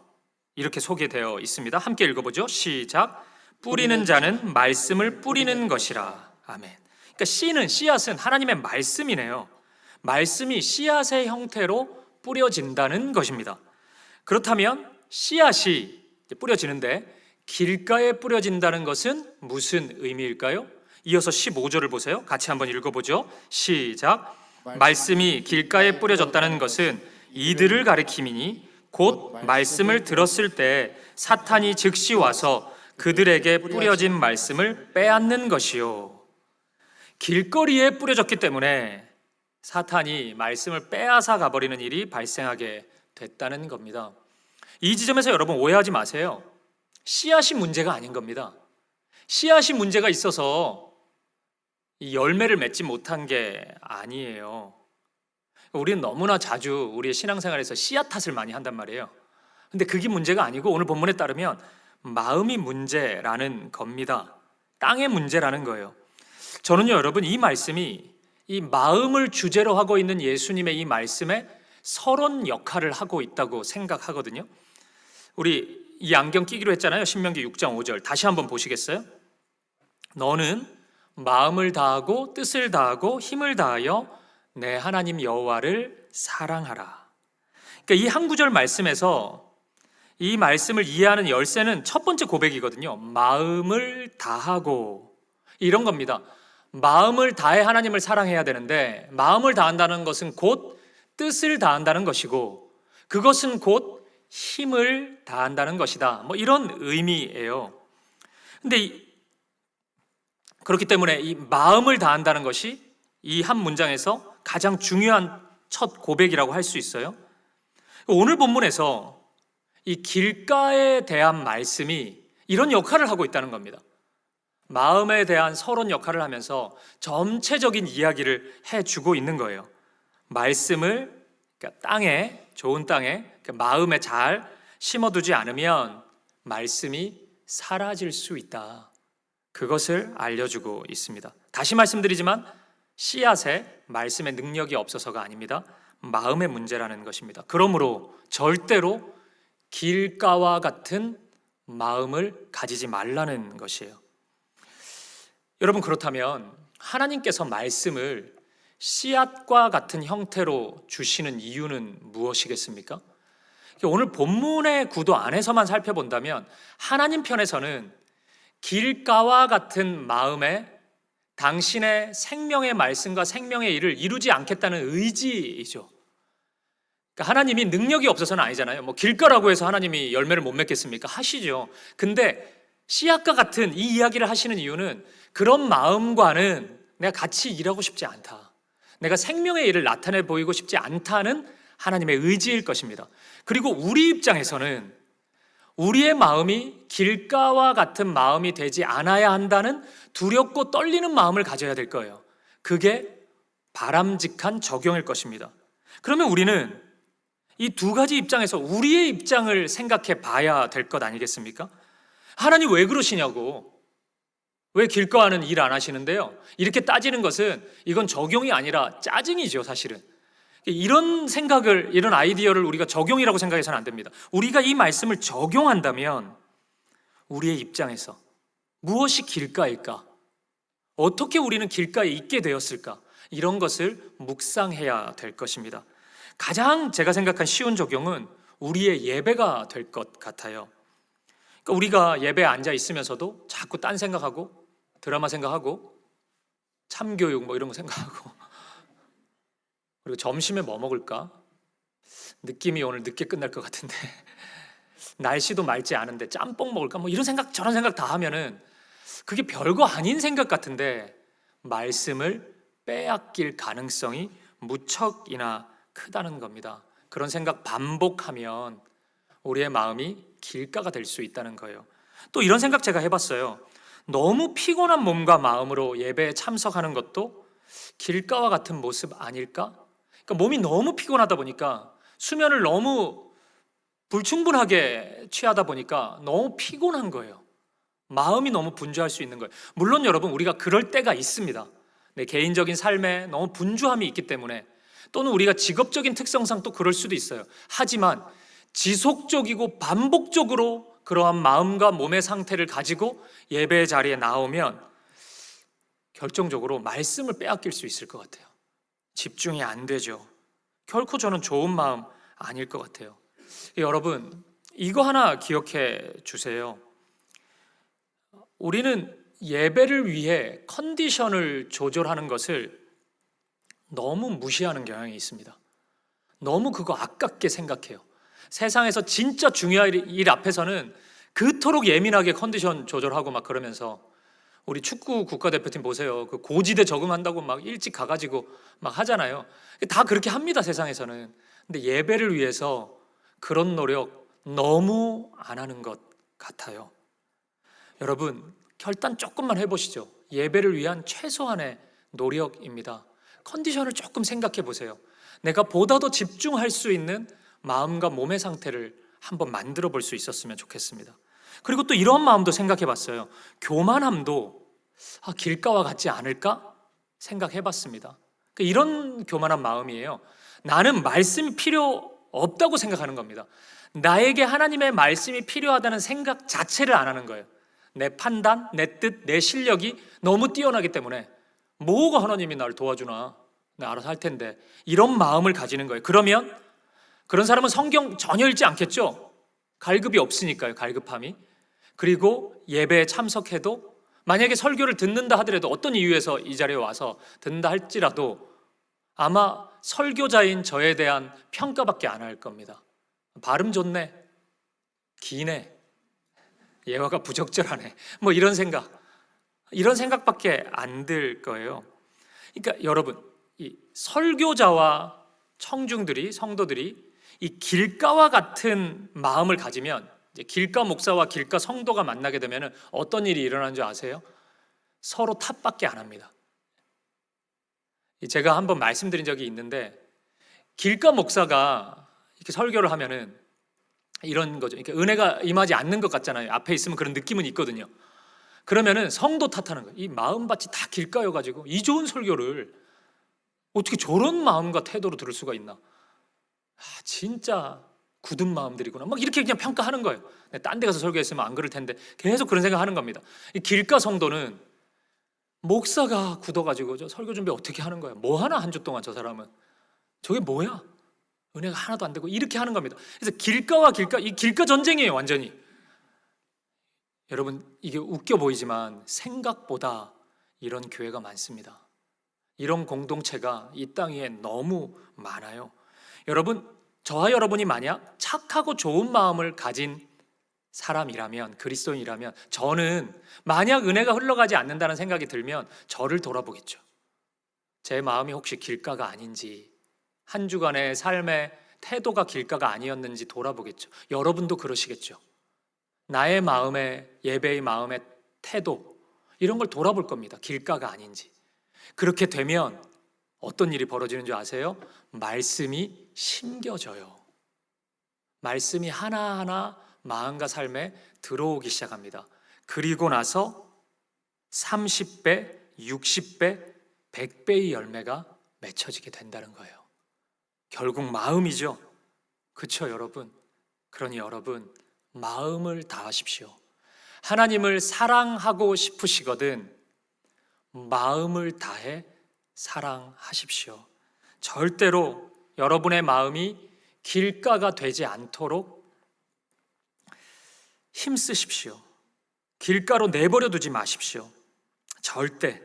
이렇게 소개되어 있습니다. 함께 읽어보죠. 시작. 뿌리는 자는 말씀을 뿌리는 것이라. 아멘. 그러니까 씨앗은 하나님의 말씀이네요. 말씀이 씨앗의 형태로 뿌려진다는 것입니다. 그렇다면 씨앗이 뿌려지는데 길가에 뿌려진다는 것은 무슨 의미일까요? 이어서 15절을 보세요. 같이 한번 읽어보죠. 시작. 말씀이 길가에 뿌려졌다는 것은 이들을 가리킴이니 곧 말씀을 들었을 때 사탄이 즉시 와서 그들에게 뿌려진 말씀을 빼앗는 것이요. 길거리에 뿌려졌기 때문에 사탄이 말씀을 빼앗아 가버리는 일이 발생하게 됐다는 겁니다. 이 지점에서 여러분 오해하지 마세요. 씨앗이 문제가 아닌 겁니다. 씨앗이 문제가 있어서 이 열매를 맺지 못한 게 아니에요. 우리는 너무나 자주 우리의 신앙생활에서 씨앗 탓을 많이 한단 말이에요. 근데 그게 문제가 아니고 오늘 본문에 따르면 마음이 문제라는 겁니다. 땅의 문제라는 거예요. 저는요, 여러분, 이 말씀이 이 마음을 주제로 하고 있는 예수님의 이 말씀에 서론 역할을 하고 있다고 생각하거든요. 우리 이 안경 끼기로 했잖아요. 신명기 6장 5절 다시 한번 보시겠어요? 너는 마음을 다하고 뜻을 다하고 힘을 다하여 내 하나님 여호와를 사랑하라. 그러니까 이 한 구절 말씀에서 이 말씀을 이해하는 열쇠는 첫 번째 고백이거든요. 마음을 다하고, 이런 겁니다. 마음을 다해 하나님을 사랑해야 되는데 마음을 다한다는 것은 곧 뜻을 다한다는 것이고 그것은 곧 힘을 다한다는 것이다. 뭐 이런 의미예요. 근데 그렇기 때문에 이 마음을 다한다는 것이 이 한 문장에서 가장 중요한 첫 고백이라고 할 수 있어요. 오늘 본문에서 이 길가에 대한 말씀이 이런 역할을 하고 있다는 겁니다. 마음에 대한 서론 역할을 하면서 전체적인 이야기를 해주고 있는 거예요. 말씀을 그러니까 땅에, 좋은 땅에, 마음에 잘 심어두지 않으면 말씀이 사라질 수 있다. 그것을 알려주고 있습니다. 다시 말씀드리지만 씨앗에 말씀의 능력이 없어서가 아닙니다. 마음의 문제라는 것입니다. 그러므로 절대로 길가와 같은 마음을 가지지 말라는 것이에요. 여러분, 그렇다면 하나님께서 말씀을 씨앗과 같은 형태로 주시는 이유는 무엇이겠습니까? 오늘 본문의 구도 안에서만 살펴본다면 하나님 편에서는 길가와 같은 마음에 당신의 생명의 말씀과 생명의 일을 이루지 않겠다는 의지이죠. 그러니까 하나님이 능력이 없어서는 아니잖아요. 뭐 길가라고 해서 하나님이 열매를 못 맺겠습니까? 하시죠. 근데 씨앗과 같은 이 이야기를 하시는 이유는 그런 마음과는 내가 같이 일하고 싶지 않다. 내가 생명의 일을 나타내 보이고 싶지 않다는 하나님의 의지일 것입니다. 그리고 우리 입장에서는 우리의 마음이 길가와 같은 마음이 되지 않아야 한다는 두렵고 떨리는 마음을 가져야 될 거예요. 그게 바람직한 적용일 것입니다. 그러면 우리는 이 두 가지 입장에서 우리의 입장을 생각해 봐야 될 것 아니겠습니까? 하나님 왜 그러시냐고, 왜 길가와는 일 안 하시는데요? 이렇게 따지는 것은 이건 적용이 아니라 짜증이죠, 사실은. 이런 생각을, 이런 아이디어를 우리가 적용이라고 생각해서는 안 됩니다. 우리가 이 말씀을 적용한다면 우리의 입장에서 무엇이 길가일까? 어떻게 우리는 길가에 있게 되었을까? 이런 것을 묵상해야 될 것입니다. 가장 제가 생각한 쉬운 적용은 우리의 예배가 될 것 같아요. 그러니까 우리가 예배에 앉아 있으면서도 자꾸 딴 생각하고 드라마 생각하고 참교육 뭐 이런 거 생각하고 그리고 점심에 뭐 먹을까? 느낌이 오늘 늦게 끝날 것 같은데 날씨도 맑지 않은데 짬뽕 먹을까? 뭐 이런 생각 저런 생각 다 하면은 그게 별거 아닌 생각 같은데 말씀을 빼앗길 가능성이 무척이나 크다는 겁니다. 그런 생각 반복하면 우리의 마음이 길가가 될 수 있다는 거예요. 또 이런 생각 제가 해봤어요. 너무 피곤한 몸과 마음으로 예배에 참석하는 것도 길가와 같은 모습 아닐까? 그러니까 몸이 너무 피곤하다 보니까 수면을 너무 불충분하게 취하다 보니까 너무 피곤한 거예요. 마음이 너무 분주할 수 있는 거예요. 물론 여러분 우리가 그럴 때가 있습니다. 내 개인적인 삶에 너무 분주함이 있기 때문에, 또는 우리가 직업적인 특성상 또 그럴 수도 있어요. 하지만 지속적이고 반복적으로 그러한 마음과 몸의 상태를 가지고 예배 자리에 나오면 결정적으로 말씀을 빼앗길 수 있을 것 같아요. 집중이 안 되죠. 결코 저는 좋은 마음 아닐 것 같아요. 여러분, 이거 하나 기억해 주세요. 우리는 예배를 위해 컨디션을 조절하는 것을 너무 무시하는 경향이 있습니다. 너무 그거 아깝게 생각해요. 세상에서 진짜 중요한 일 앞에서는 그토록 예민하게 컨디션 조절하고 막 그러면서, 우리 축구 국가대표팀 보세요. 그 고지대 적응한다고 막 일찍 가가지고 막 하잖아요. 다 그렇게 합니다, 세상에서는. 근데 예배를 위해서 그런 노력 너무 안 하는 것 같아요. 여러분, 결단 조금만 해보시죠. 예배를 위한 최소한의 노력입니다. 컨디션을 조금 생각해 보세요. 내가 보다 더 집중할 수 있는 마음과 몸의 상태를 한번 만들어 볼 수 있었으면 좋겠습니다. 그리고 또 이런 마음도 생각해 봤어요. 교만함도 길가와 같지 않을까 생각해 봤습니다. 이런 교만한 마음이에요. 나는 말씀이 필요 없다고 생각하는 겁니다. 나에게 하나님의 말씀이 필요하다는 생각 자체를 안 하는 거예요. 내 판단, 내 뜻, 내 실력이 너무 뛰어나기 때문에 뭐가 하나님이 나를 도와주나, 내가 알아서 할 텐데, 이런 마음을 가지는 거예요. 그러면 그런 사람은 성경 전혀 읽지 않겠죠. 갈급이 없으니까요, 갈급함이. 그리고 예배에 참석해도, 만약에 설교를 듣는다 하더라도, 어떤 이유에서 이 자리에 와서 듣는다 할지라도 아마 설교자인 저에 대한 평가밖에 안 할 겁니다. 발음 좋네, 기네, 예화가 부적절하네, 뭐 이런 생각밖에 안 들 거예요. 그러니까 여러분, 이 설교자와 청중들이, 성도들이 이 길가와 같은 마음을 가지면, 이제 길가 목사와 길가 성도가 만나게 되면 어떤 일이 일어나는 줄 아세요? 서로 탓밖에 안 합니다. 제가 한번 말씀드린 적이 있는데, 길가 목사가 이렇게 설교를 하면은 이런 거죠. 이렇게 은혜가 임하지 않는 것 같잖아요. 앞에 있으면 그런 느낌은 있거든요. 그러면은 성도 탓하는 거예요. 이 마음밭이 다 길가여가지고 이 좋은 설교를 어떻게 저런 마음과 태도로 들을 수가 있나? 진짜 굳은 마음들이구나. 막 이렇게 그냥 평가하는 거예요. 딴 데 가서 설교했으면 안 그럴 텐데, 계속 그런 생각하는 겁니다. 이 길가 성도는 목사가 굳어가지고 저 설교 준비 어떻게 하는 거야? 뭐 하나 한 주 동안 저 사람은 저게 뭐야? 은혜가 하나도 안 되고, 이렇게 하는 겁니다. 그래서 길가와 길가, 이 길가 전쟁이에요, 완전히. 여러분, 이게 웃겨 보이지만 생각보다 이런 교회가 많습니다. 이런 공동체가 이 땅 위에 너무 많아요. 여러분, 저와 여러분이 만약 착하고 좋은 마음을 가진 사람이라면, 그리스도인이라면, 저는 만약 은혜가 흘러가지 않는다는 생각이 들면 저를 돌아보겠죠. 제 마음이 혹시 길가가 아닌지, 한 주간의 삶의 태도가 길가가 아니었는지 돌아보겠죠. 여러분도 그러시겠죠. 나의 마음의, 예배의 마음의 태도, 이런 걸 돌아볼 겁니다. 길가가 아닌지. 그렇게 되면 어떤 일이 벌어지는 줄 아세요? 말씀이 심겨져요. 말씀이 하나하나 마음과 삶에 들어오기 시작합니다. 그리고 나서 30배, 60배, 100배의 열매가 맺혀지게 된다는 거예요. 결국 마음이죠. 그렇죠, 여러분? 그러니 여러분, 마음을 다하십시오. 하나님을 사랑하고 싶으시거든 마음을 다해 사랑하십시오. 절대로 여러분의 마음이 길가가 되지 않도록 힘쓰십시오. 길가로 내버려 두지 마십시오. 절대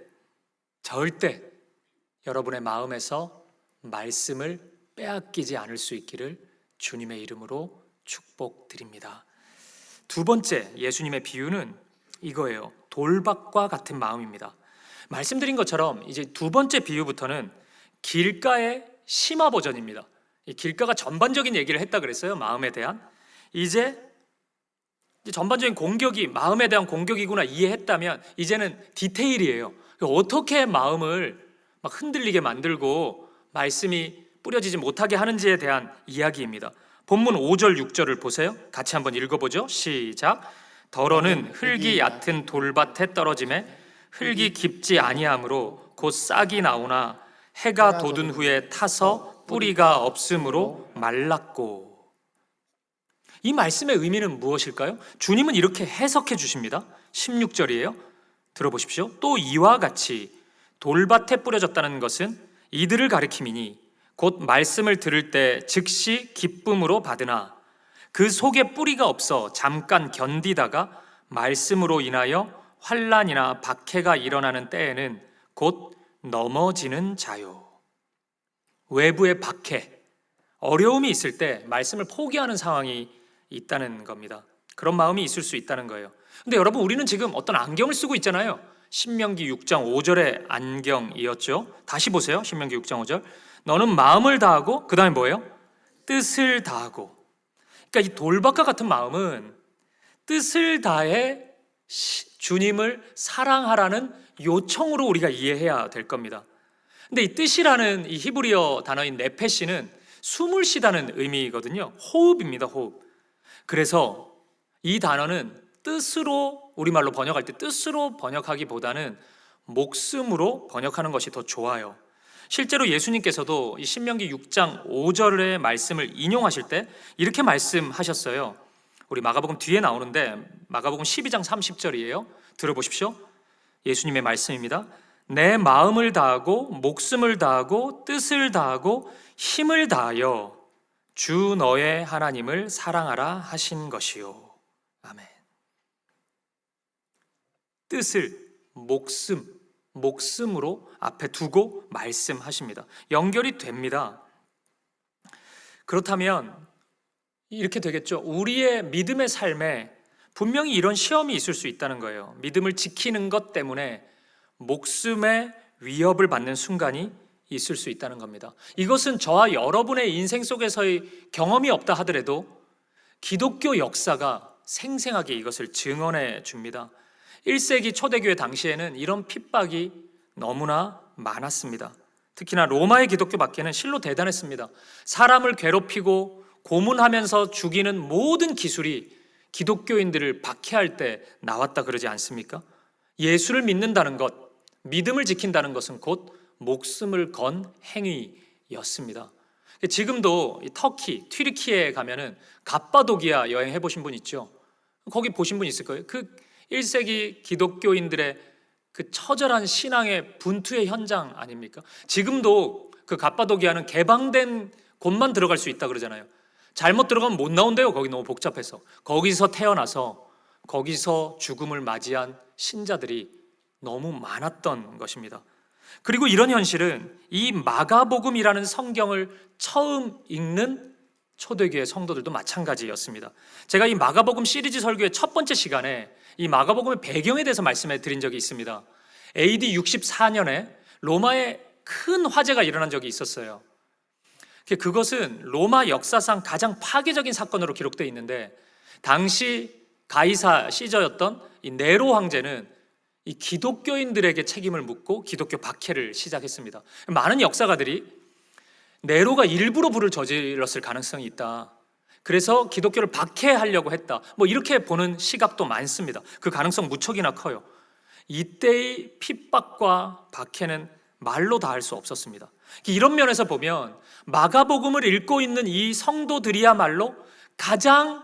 여러분의 마음에서 말씀을 빼앗기지 않을 수 있기를 주님의 이름으로 축복드립니다. 두 번째 예수님의 비유는 이거예요. 돌밭과 같은 마음입니다. 말씀드린 것처럼 이제 두 번째 비유부터는 길가의 심화 버전입니다. 이 길가가 전반적인 얘기를 했다 그랬어요. 마음에 대한. 이제 전반적인 공격이 마음에 대한 공격이구나 이해했다면, 이제는 디테일이에요. 어떻게 마음을 막 흔들리게 만들고 말씀이 뿌려지지 못하게 하는지에 대한 이야기입니다. 본문 5절 6절을 보세요. 같이 한번 읽어보죠. 시작. 더러는 흙이 얕은 돌밭에 떨어짐에 흙이 깊지 아니하므로 곧 싹이 나오나 해가 돋은 후에 타서 뿌리가 없으므로 말랐고. 이 말씀의 의미는 무엇일까요? 주님은 이렇게 해석해 주십니다. 16절이에요. 들어보십시오. 또 이와 같이 돌밭에 뿌려졌다는 것은 이들을 가리킴이니 곧 말씀을 들을 때 즉시 기쁨으로 받으나 그 속에 뿌리가 없어 잠깐 견디다가 말씀으로 인하여 환난이나 박해가 일어나는 때에는 곧 넘어지는 자요. 외부의 박해, 어려움이 있을 때 말씀을 포기하는 상황이 있다는 겁니다. 그런 마음이 있을 수 있다는 거예요. 근데 여러분, 우리는 지금 어떤 안경을 쓰고 있잖아요. 신명기 6장 5절의 안경이었죠. 다시 보세요. 신명기 6장 5절. 너는 마음을 다하고, 그 다음에 뭐예요? 뜻을 다하고. 그러니까 이 돌밭과 같은 마음은 뜻을 다해 주님을 사랑하라는 요청으로 우리가 이해해야 될 겁니다. 근데 이 뜻이라는 이 히브리어 단어인 네페시는 숨을 쉬다는 의미거든요. 호흡입니다. 호흡. 그래서 이 단어는 뜻으로, 우리말로 번역할 때 뜻으로 번역하기보다는 목숨으로 번역하는 것이 더 좋아요. 실제로 예수님께서도 이 신명기 6장 5절의 말씀을 인용하실 때 이렇게 말씀하셨어요. 우리 마가복음 뒤에 나오는데 마가복음 12장 30절이에요. 들어보십시오. 예수님의 말씀입니다. 내 마음을 다하고 목숨을 다하고 뜻을 다하고 힘을 다하여 주 너의 하나님을 사랑하라 하신 것이요. 아멘. 뜻을 목숨으로 앞에 두고 말씀하십니다. 연결이 됩니다. 그렇다면 이렇게 되겠죠. 우리의 믿음의 삶에 분명히 이런 시험이 있을 수 있다는 거예요. 믿음을 지키는 것 때문에 목숨의 위협을 받는 순간이 있을 수 있다는 겁니다. 이것은 저와 여러분의 인생 속에서의 경험이 없다 하더라도 기독교 역사가 생생하게 이것을 증언해 줍니다. 1세기 초대교회 당시에는 이런 핍박이 너무나 많았습니다. 특히나 로마의 기독교 박해는 실로 대단했습니다. 사람을 괴롭히고 고문하면서 죽이는 모든 기술이 기독교인들을 박해할 때 나왔다 그러지 않습니까? 예수를 믿는다는 것, 믿음을 지킨다는 것은 곧 목숨을 건 행위였습니다. 지금도 터키, 튀르키예에 가면은 갑바도기아 여행해 보신 분 있죠? 거기 보신 분 있을 거예요. 그 1세기 기독교인들의 그 처절한 신앙의 분투의 현장 아닙니까? 지금도 그 갑바도기아는 개방된 곳만 들어갈 수 있다 그러잖아요. 잘못 들어가면 못 나온대요. 거기 너무 복잡해서. 거기서 태어나서 거기서 죽음을 맞이한 신자들이 너무 많았던 것입니다. 그리고 이런 현실은 이 마가복음이라는 성경을 처음 읽는 초대교회 성도들도 마찬가지였습니다. 제가 이 마가복음 시리즈 설교의 첫 번째 시간에 이 마가복음의 배경에 대해서 말씀해 드린 적이 있습니다. AD 64년에 로마에 큰 화재가 일어난 적이 있었어요. 그것은 로마 역사상 가장 파괴적인 사건으로 기록되어 있는데, 당시 가이사 시저였던 이 네로 황제는 이 기독교인들에게 책임을 묻고 기독교 박해를 시작했습니다. 많은 역사가들이 네로가 일부러 불을 저질렀을 가능성이 있다, 그래서 기독교를 박해하려고 했다, 뭐 이렇게 보는 시각도 많습니다. 그 가능성 무척이나 커요. 이때의 핍박과 박해는 말로 다 할 수 없었습니다. 이런 면에서 보면 마가복음을 읽고 있는 이 성도들이야말로 가장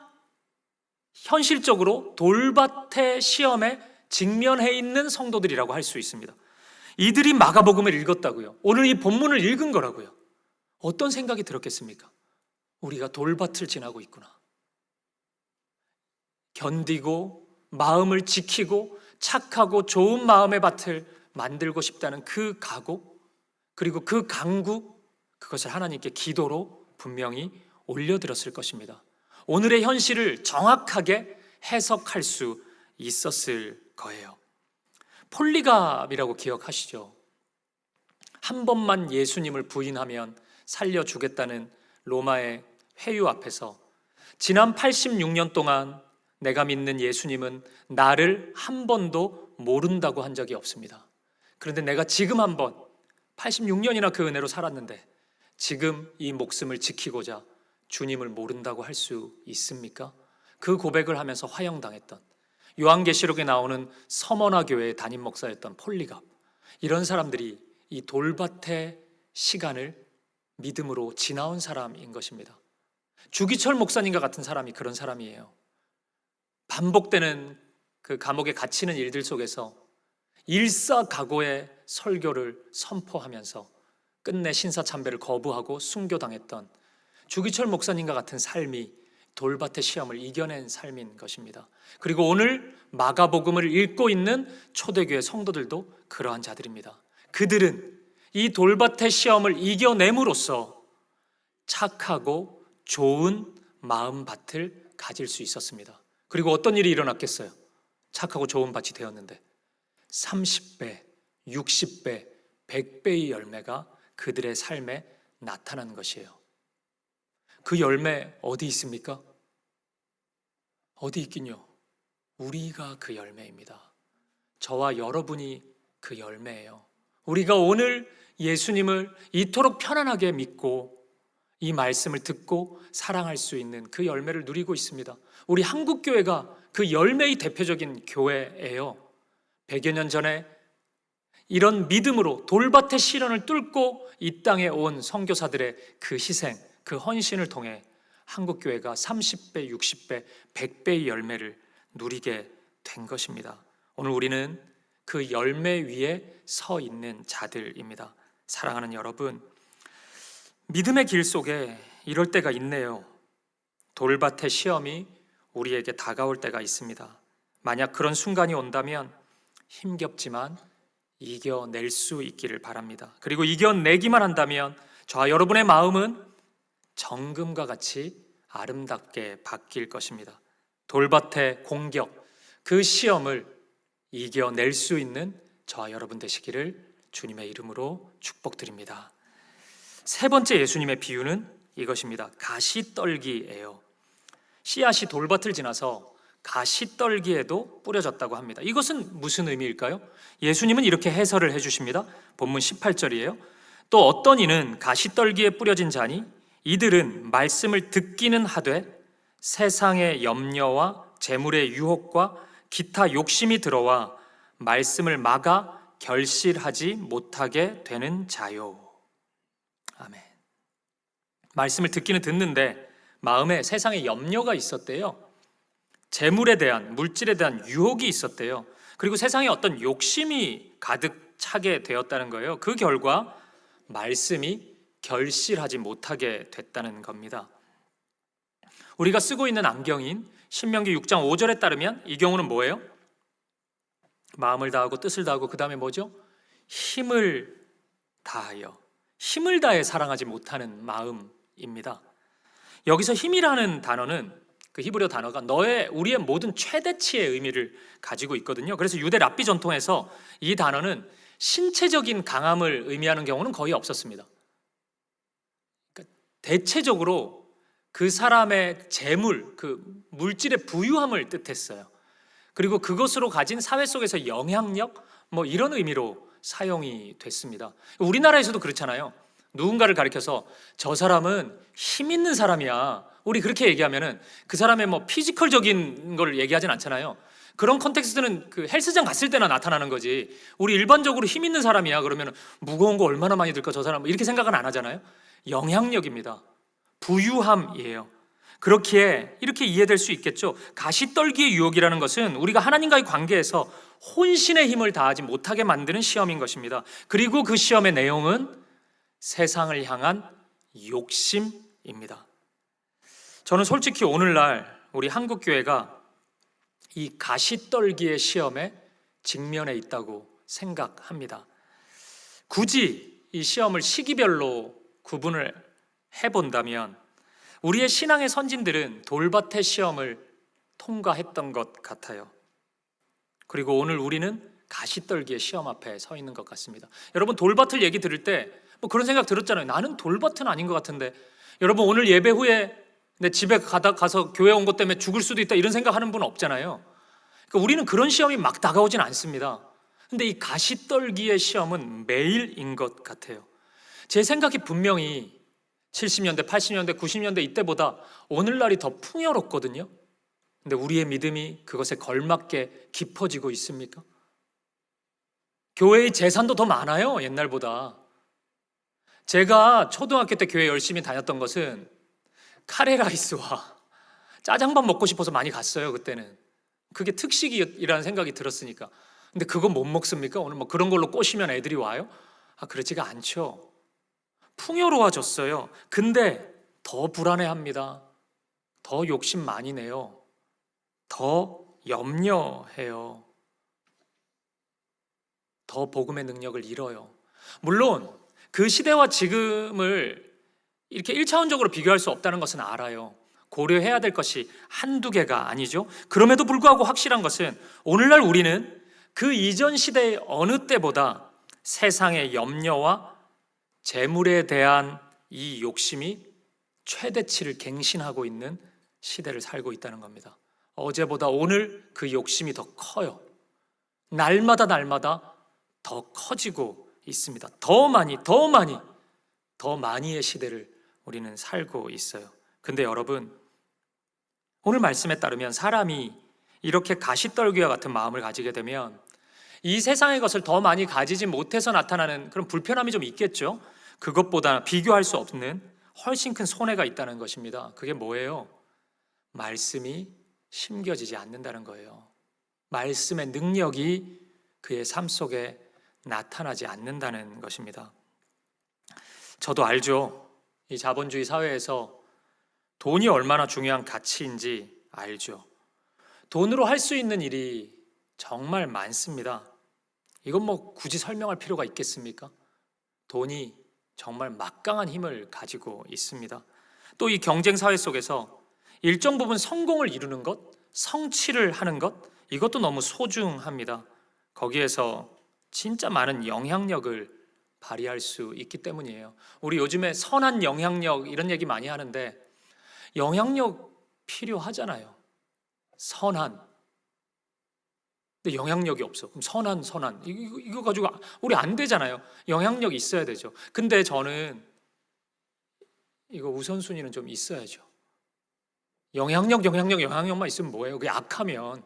현실적으로 돌밭의 시험에 직면해 있는 성도들이라고 할 수 있습니다. 이들이 마가복음을 읽었다고요. 오늘 이 본문을 읽은 거라고요. 어떤 생각이 들었겠습니까? 우리가 돌밭을 지나고 있구나. 견디고 마음을 지키고 착하고 좋은 마음의 밭을 만들고 싶다는 그 각오, 그리고 그 강구, 그것을 하나님께 기도로 분명히 올려드렸을 것입니다. 오늘의 현실을 정확하게 해석할 수 있었을 거예요. 폴리갑이라고 기억하시죠? 한 번만 예수님을 부인하면 살려주겠다는 로마의 회유 앞에서 지난 86년 동안 내가 믿는 예수님은 나를 한 번도 모른다고 한 적이 없습니다. 그런데 내가 지금 한번 86년이나 그 은혜로 살았는데 지금 이 목숨을 지키고자 주님을 모른다고 할 수 있습니까? 그 고백을 하면서 화형당했던, 요한계시록에 나오는 서머나 교회의 담임 목사였던 폴리갑, 이런 사람들이 이 돌밭의 시간을 믿음으로 지나온 사람인 것입니다. 주기철 목사님과 같은 사람이 그런 사람이에요. 반복되는 그 감옥에 갇히는 일들 속에서 일사각오의 설교를 선포하면서 끝내 신사참배를 거부하고 순교당했던 주기철 목사님과 같은 삶이 돌밭의 시험을 이겨낸 삶인 것입니다. 그리고 오늘 마가복음을 읽고 있는 초대교회 성도들도 그러한 자들입니다. 그들은 이 돌밭의 시험을 이겨냄으로써 착하고 좋은 마음밭을 가질 수 있었습니다. 그리고 어떤 일이 일어났겠어요? 착하고 좋은 밭이 되었는데 30배, 60배, 100배의 열매가 그들의 삶에 나타난 것이에요. 그 열매 어디 있습니까? 어디 있긴요? 우리가 그 열매입니다. 저와 여러분이 그 열매예요. 우리가 오늘 예수님을 이토록 편안하게 믿고 이 말씀을 듣고 사랑할 수 있는 그 열매를 누리고 있습니다. 우리 한국교회가 그 열매의 대표적인 교회예요. 100여 년 전에 이런 믿음으로 돌밭의 시련을 뚫고 이 땅에 온 선교사들의 그 희생, 그 헌신을 통해 한국교회가 30배, 60배, 100배의 열매를 누리게 된 것입니다. 오늘 우리는 그 열매 위에 서 있는 자들입니다. 사랑하는 여러분, 믿음의 길 속에 이럴 때가 있네요. 돌밭의 시험이 우리에게 다가올 때가 있습니다. 만약 그런 순간이 온다면 힘겹지만 이겨낼 수 있기를 바랍니다. 그리고 이겨내기만 한다면 저와 여러분의 마음은 정금과 같이 아름답게 바뀔 것입니다. 돌밭의 공격, 그 시험을 이겨낼 수 있는 저와 여러분 되시기를 주님의 이름으로 축복드립니다. 세 번째 예수님의 비유는 이것입니다. 가시떨기예요. 씨앗이 돌밭을 지나서 가시떨기에도 뿌려졌다고 합니다. 이것은 무슨 의미일까요? 예수님은 이렇게 해설을 해주십니다. 본문 18절이에요. 또 어떤 이는 가시떨기에 뿌려진 자니 이들은 말씀을 듣기는 하되 세상의 염려와 재물의 유혹과 기타 욕심이 들어와 말씀을 막아 결실하지 못하게 되는 자요. 아멘. 말씀을 듣기는 듣는데 마음에 세상의 염려가 있었대요. 재물에 대한, 물질에 대한 유혹이 있었대요. 그리고 세상에 어떤 욕심이 가득 차게 되었다는 거예요. 그 결과 말씀이 결실하지 못하게 됐다는 겁니다. 우리가 쓰고 있는 안경인 신명기 6장 5절에 따르면 이 경우는 뭐예요? 마음을 다하고 뜻을 다하고 그 다음에 뭐죠? 힘을 다하여, 힘을 다해 사랑하지 못하는 마음입니다. 여기서 힘이라는 단어는 그 히브리어 단어가 우리의 모든 최대치의 의미를 가지고 있거든요. 그래서 유대 랍비 전통에서 이 단어는 신체적인 강함을 의미하는 경우는 거의 없었습니다. 그러니까 대체적으로 그 사람의 재물, 그 물질의 부유함을 뜻했어요. 그리고 그것으로 가진 사회 속에서 영향력, 이런 의미로 사용이 됐습니다. 우리나라에서도 그렇잖아요. 누군가를 가리켜서 저 사람은 힘 있는 사람이야, 우리 그렇게 얘기하면은 그 사람의 피지컬적인 걸 얘기하진 않잖아요. 그런 컨텍스트는 그 헬스장 갔을 때나 나타나는 거지, 우리 일반적으로 힘 있는 사람이야 그러면 무거운 거 얼마나 많이 들까 저 사람, 이렇게 생각은 안 하잖아요. 영향력입니다. 부유함이에요. 그렇기에 이렇게 이해될 수 있겠죠. 가시떨기의 유혹이라는 것은 우리가 하나님과의 관계에서 혼신의 힘을 다하지 못하게 만드는 시험인 것입니다. 그리고 그 시험의 내용은 세상을 향한 욕심입니다. 저는 솔직히 오늘날 우리 한국교회가 이 가시떨기의 시험에 직면해 있다고 생각합니다. 굳이 이 시험을 시기별로 구분을 해본다면 우리의 신앙의 선진들은 돌밭의 시험을 통과했던 것 같아요. 그리고 오늘 우리는 가시떨기의 시험 앞에 서 있는 것 같습니다. 여러분, 돌밭을 얘기 들을 때 그런 생각 들었잖아요. 나는 돌밭은 아닌 것 같은데. 여러분, 오늘 예배 후에 내 집에 가서 교회 온 것 때문에 죽을 수도 있다, 이런 생각하는 분 없잖아요. 그러니까 우리는 그런 시험이 막 다가오진 않습니다. 근데 이 가시떨기의 시험은 매일인 것 같아요. 제 생각이 분명히 70년대, 80년대, 90년대 이때보다 오늘날이 더 풍요롭거든요. 근데 우리의 믿음이 그것에 걸맞게 깊어지고 있습니까? 교회의 재산도 더 많아요, 옛날보다. 제가 초등학교 때 교회 열심히 다녔던 것은 카레라이스와 짜장밥 먹고 싶어서 많이 갔어요, 그때는. 그게 특식이라는 생각이 들었으니까. 근데 그거 못 먹습니까? 오늘 뭐 그런 걸로 꼬시면 애들이 와요? 그렇지가 않죠. 풍요로워졌어요. 근데 더 불안해합니다. 더 욕심 많이 내요. 더 염려해요. 더 복음의 능력을 잃어요. 물론 그 시대와 지금을 이렇게 1차원적으로 비교할 수 없다는 것은 알아요. 고려해야 될 것이 한두 개가 아니죠. 그럼에도 불구하고 확실한 것은 오늘날 우리는 그 이전 시대의 어느 때보다 세상의 염려와 재물에 대한 이 욕심이 최대치를 갱신하고 있는 시대를 살고 있다는 겁니다. 어제보다 오늘 그 욕심이 더 커요. 날마다 더 커지고 있습니다. 더 많이의 시대를 우리는 살고 있어요. 근데 여러분, 오늘 말씀에 따르면 사람이 이렇게 가시떨기와 같은 마음을 가지게 되면 이 세상의 것을 더 많이 가지지 못해서 나타나는 그런 불편함이 좀 있겠죠. 그것보다 비교할 수 없는 훨씬 큰 손해가 있다는 것입니다. 그게 뭐예요? 말씀이 심겨지지 않는다는 거예요. 말씀의 능력이 그의 삶 속에 나타나지 않는다는 것입니다. 저도 알죠. 이 자본주의 사회에서 돈이 얼마나 중요한 가치인지 알죠. 돈으로 할 수 있는 일이 정말 많습니다. 이건 뭐 굳이 설명할 필요가 있겠습니까? 돈이 정말 막강한 힘을 가지고 있습니다. 또 이 경쟁 사회 속에서 일정 부분 성공을 이루는 것, 성취를 하는 것, 이것도 너무 소중합니다. 거기에서 진짜 많은 영향력을 발휘할 수 있기 때문이에요. 우리 요즘에 선한 영향력 이런 얘기 많이 하는데 영향력 필요하잖아요. 선한. 근데 영향력이 없어. 그럼 선한. 이거 가지고 우리 안 되잖아요. 영향력이 있어야 되죠. 근데 저는 이거 우선순위는 좀 있어야죠. 영향력만 있으면 뭐예요? 그게 악하면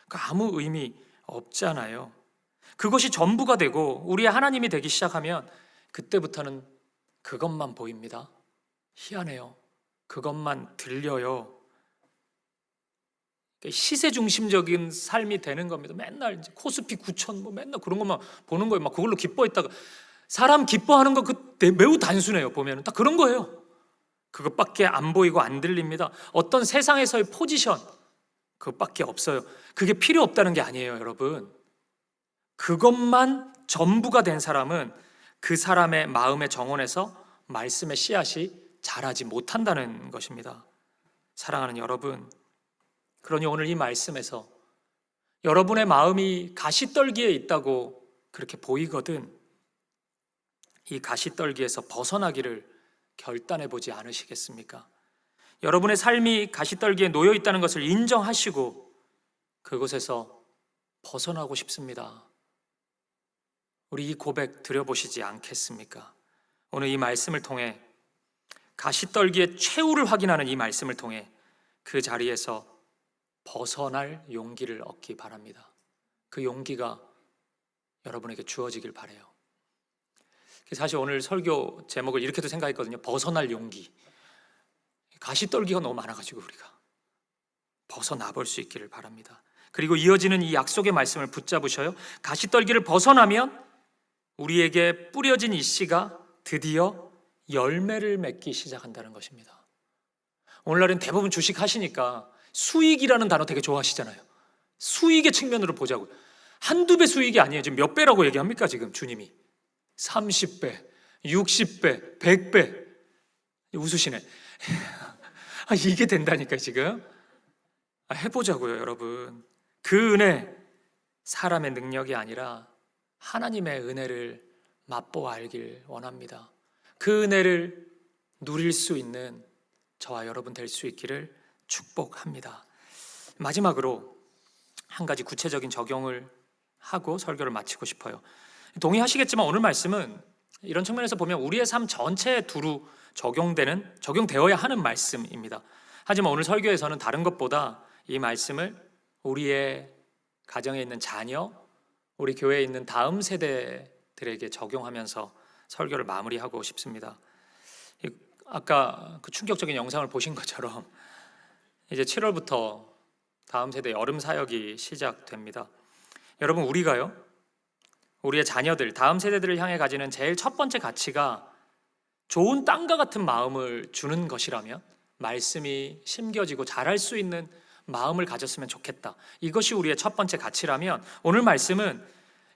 아무 의미 없잖아요. 그것이 전부가 되고 우리의 하나님이 되기 시작하면 그때부터는 그것만 보입니다. 희한해요. 그것만 들려요. 시세 중심적인 삶이 되는 겁니다. 맨날 이제 코스피 9천 뭐 맨날 그런 것만 보는 거예요. 막 그걸로 기뻐했다가 사람 기뻐하는 거 매우 단순해요. 보면은 딱 그런 거예요. 그것밖에 안 보이고 안 들립니다. 어떤 세상에서의 포지션 그것밖에 없어요. 그게 필요 없다는 게 아니에요, 여러분. 그것만 전부가 된 사람은 그 사람의 마음의 정원에서 말씀의 씨앗이 자라지 못한다는 것입니다. 사랑하는 여러분, 그러니 오늘 이 말씀에서 여러분의 마음이 가시떨기에 있다고 그렇게 보이거든 이 가시떨기에서 벗어나기를 결단해 보지 않으시겠습니까? 여러분의 삶이 가시떨기에 놓여 있다는 것을 인정하시고 그곳에서 벗어나고 싶습니다. 우리 이 고백 드려보시지 않겠습니까? 오늘 이 말씀을 통해 가시떨기의 최후를 확인하는 이 말씀을 통해 그 자리에서 벗어날 용기를 얻기 바랍니다. 그 용기가 여러분에게 주어지길 바라요. 사실 오늘 설교 제목을 이렇게도 생각했거든요. 벗어날 용기. 가시떨기가 너무 많아가지고 우리가 벗어나 볼 수 있기를 바랍니다. 그리고 이어지는 이 약속의 말씀을 붙잡으셔요. 가시떨기를 벗어나면 우리에게 뿌려진 이 씨가 드디어 열매를 맺기 시작한다는 것입니다. 오늘날은 대부분 주식 하시니까 수익이라는 단어 되게 좋아하시잖아요. 수익의 측면으로 보자고. 한두 배 수익이 아니에요. 지금 몇 배라고 얘기합니까? 지금 주님이 30배, 60배, 100배 웃으시네. 이게 된다니까 지금. 해보자고요, 여러분. 그 은혜 사람의 능력이 아니라 하나님의 은혜를 맛보아 알길 원합니다. 그 은혜를 누릴 수 있는 저와 여러분 될 수 있기를 축복합니다. 마지막으로 한 가지 구체적인 적용을 하고 설교를 마치고 싶어요. 동의하시겠지만 오늘 말씀은 이런 측면에서 보면 우리의 삶 전체에 두루 적용되어야 하는 말씀입니다. 하지만 오늘 설교에서는 다른 것보다 이 말씀을 우리의 가정에 있는 자녀, 우리 교회에 있는 다음 세대들에게 적용하면서 설교를 마무리하고 싶습니다. 아까 그 충격적인 영상을 보신 것처럼 이제 7월부터 다음 세대 여름 사역이 시작됩니다. 여러분, 우리가요, 우리의 자녀들, 다음 세대들을 향해 가지는 제일 첫 번째 가치가 좋은 땅과 같은 마음을 주는 것이라면, 말씀이 심겨지고 자랄 수 있는 마음을 가졌으면 좋겠다, 이것이 우리의 첫 번째 가치라면, 오늘 말씀은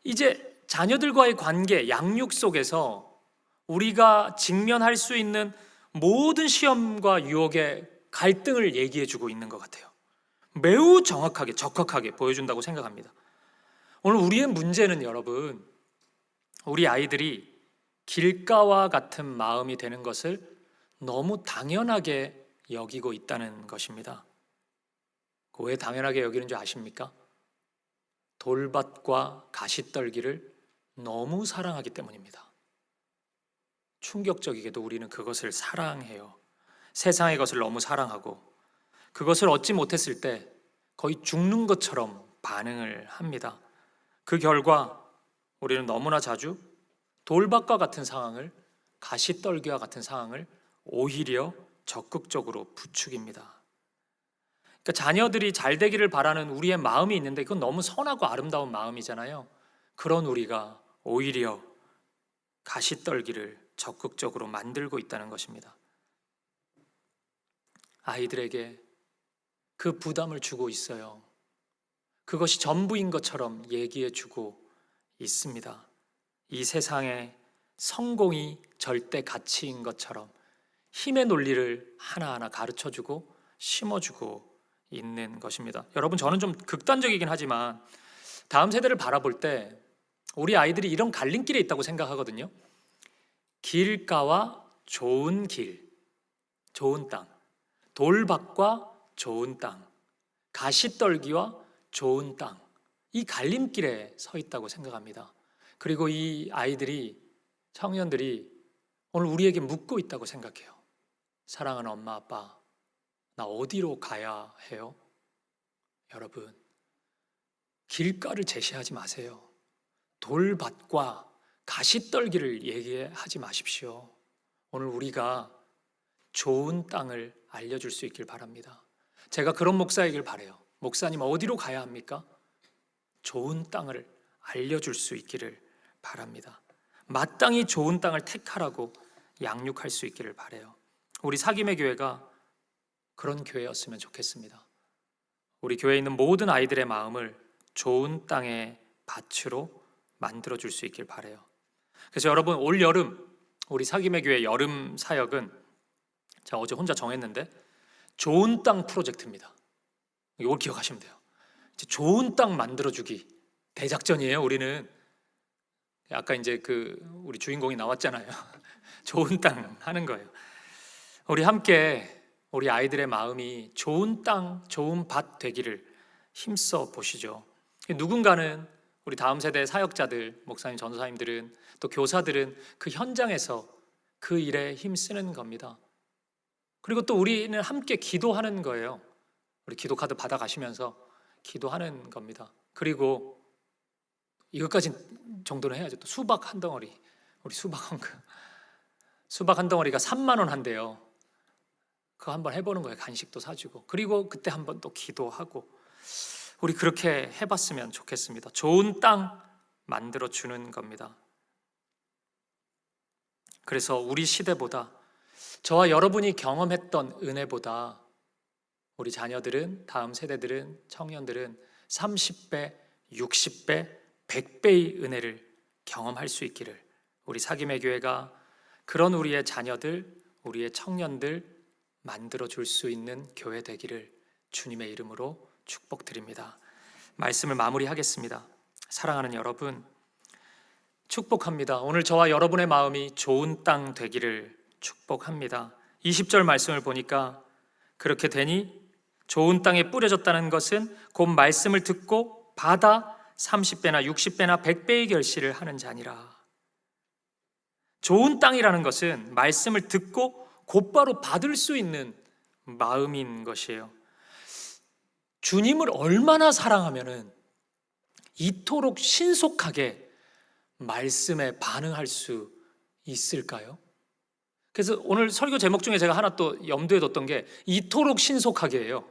이제 자녀들과의 관계, 양육 속에서 우리가 직면할 수 있는 모든 시험과 유혹의 갈등을 얘기해 주고 있는 것 같아요. 매우 정확하게, 적확하게 보여준다고 생각합니다. 오늘 우리의 문제는, 여러분, 우리 아이들이 길가와 같은 마음이 되는 것을 너무 당연하게 여기고 있다는 것입니다. 왜 당연하게 여기는 줄 아십니까? 돌밭과 가시떨기를 너무 사랑하기 때문입니다. 충격적이게도 우리는 그것을 사랑해요. 세상의 것을 너무 사랑하고 그것을 얻지 못했을 때 거의 죽는 것처럼 반응을 합니다. 그 결과 우리는 너무나 자주 돌밭과 같은 상황을, 가시떨기와 같은 상황을 오히려 적극적으로 부추깁니다. 그러니까 자녀들이 잘 되기를 바라는 우리의 마음이 있는데 그건 너무 선하고 아름다운 마음이잖아요. 그런 우리가 오히려 가시떨기를 적극적으로 만들고 있다는 것입니다. 아이들에게 그 부담을 주고 있어요. 그것이 전부인 것처럼 얘기해 주고 있습니다. 이 세상에 성공이 절대 가치인 것처럼 힘의 논리를 하나하나 가르쳐주고 심어주고 있는 것입니다. 여러분, 저는 좀 극단적이긴 하지만 다음 세대를 바라볼 때 우리 아이들이 이런 갈림길에 있다고 생각하거든요. 길가와 좋은 길, 좋은 땅, 돌밭과 좋은 땅, 가시떨기와 좋은 땅, 이 갈림길에 서 있다고 생각합니다. 그리고 이 아이들이, 청년들이 오늘 우리에게 묻고 있다고 생각해요. 사랑하는 엄마 아빠, 나 어디로 가야 해요? 여러분, 길가를 제시하지 마세요. 돌밭과 가시떨기를 얘기하지 마십시오. 오늘 우리가 좋은 땅을 알려줄 수 있길 바랍니다. 제가 그런 목사이길 바라요. 목사님, 어디로 가야 합니까? 좋은 땅을 알려줄 수 있기를 바랍니다. 마땅히 좋은 땅을 택하라고 양육할 수 있기를 바라요. 우리 사김의 교회가 그런 교회였으면 좋겠습니다. 우리 교회에 있는 모든 아이들의 마음을 좋은 땅의 밭으로 만들어줄 수 있길 바라요. 그래서 여러분, 올 여름 우리 사김의 교회 여름 사역은 제가 어제 혼자 정했는데 좋은 땅 프로젝트입니다. 이걸 기억하시면 돼요. 좋은 땅 만들어주기 대작전이에요. 우리는 아까 이제 우리 주인공이 나왔잖아요. 좋은 땅 하는 거예요. 우리 함께 우리 아이들의 마음이 좋은 땅, 좋은 밭 되기를 힘써 보시죠. 누군가는 우리 다음 세대 사역자들, 목사님, 전도사님들은, 또 교사들은 그 현장에서 그 일에 힘쓰는 겁니다. 그리고 또 우리는 함께 기도하는 거예요. 우리 기도 카드 받아가시면서 기도하는 겁니다. 그리고 이것까지 정도는 해야죠. 또 수박 한 덩어리, 우리 수박 한 덩어리가 3만 원 한대요. 그거 한번 해보는 거예요. 간식도 사주고, 그리고 그때 한번 또 기도하고, 우리 그렇게 해봤으면 좋겠습니다. 좋은 땅 만들어주는 겁니다. 그래서 우리 시대보다, 저와 여러분이 경험했던 은혜보다 우리 자녀들은, 다음 세대들은, 청년들은 30배, 60배, 100배의 은혜를 경험할 수 있기를, 우리 사김의 교회가 그런 우리의 자녀들, 우리의 청년들 만들어줄 수 있는 교회 되기를 주님의 이름으로 축복드립니다. 말씀을 마무리하겠습니다. 사랑하는 여러분, 축복합니다. 오늘 저와 여러분의 마음이 좋은 땅 되기를 축복합니다. 20절 말씀을 보니까 그렇게 되니 좋은 땅에 뿌려졌다는 것은 곧 말씀을 듣고 받아 30배나 60배나 100배의 결실을 하는 자니라. 좋은 땅이라는 것은 말씀을 듣고 곧바로 받을 수 있는 마음인 것이에요. 주님을 얼마나 사랑하면은 이토록 신속하게 말씀에 반응할 수 있을까요? 그래서 오늘 설교 제목 중에 제가 하나 또 염두에 뒀던 게 이토록 신속하게예요.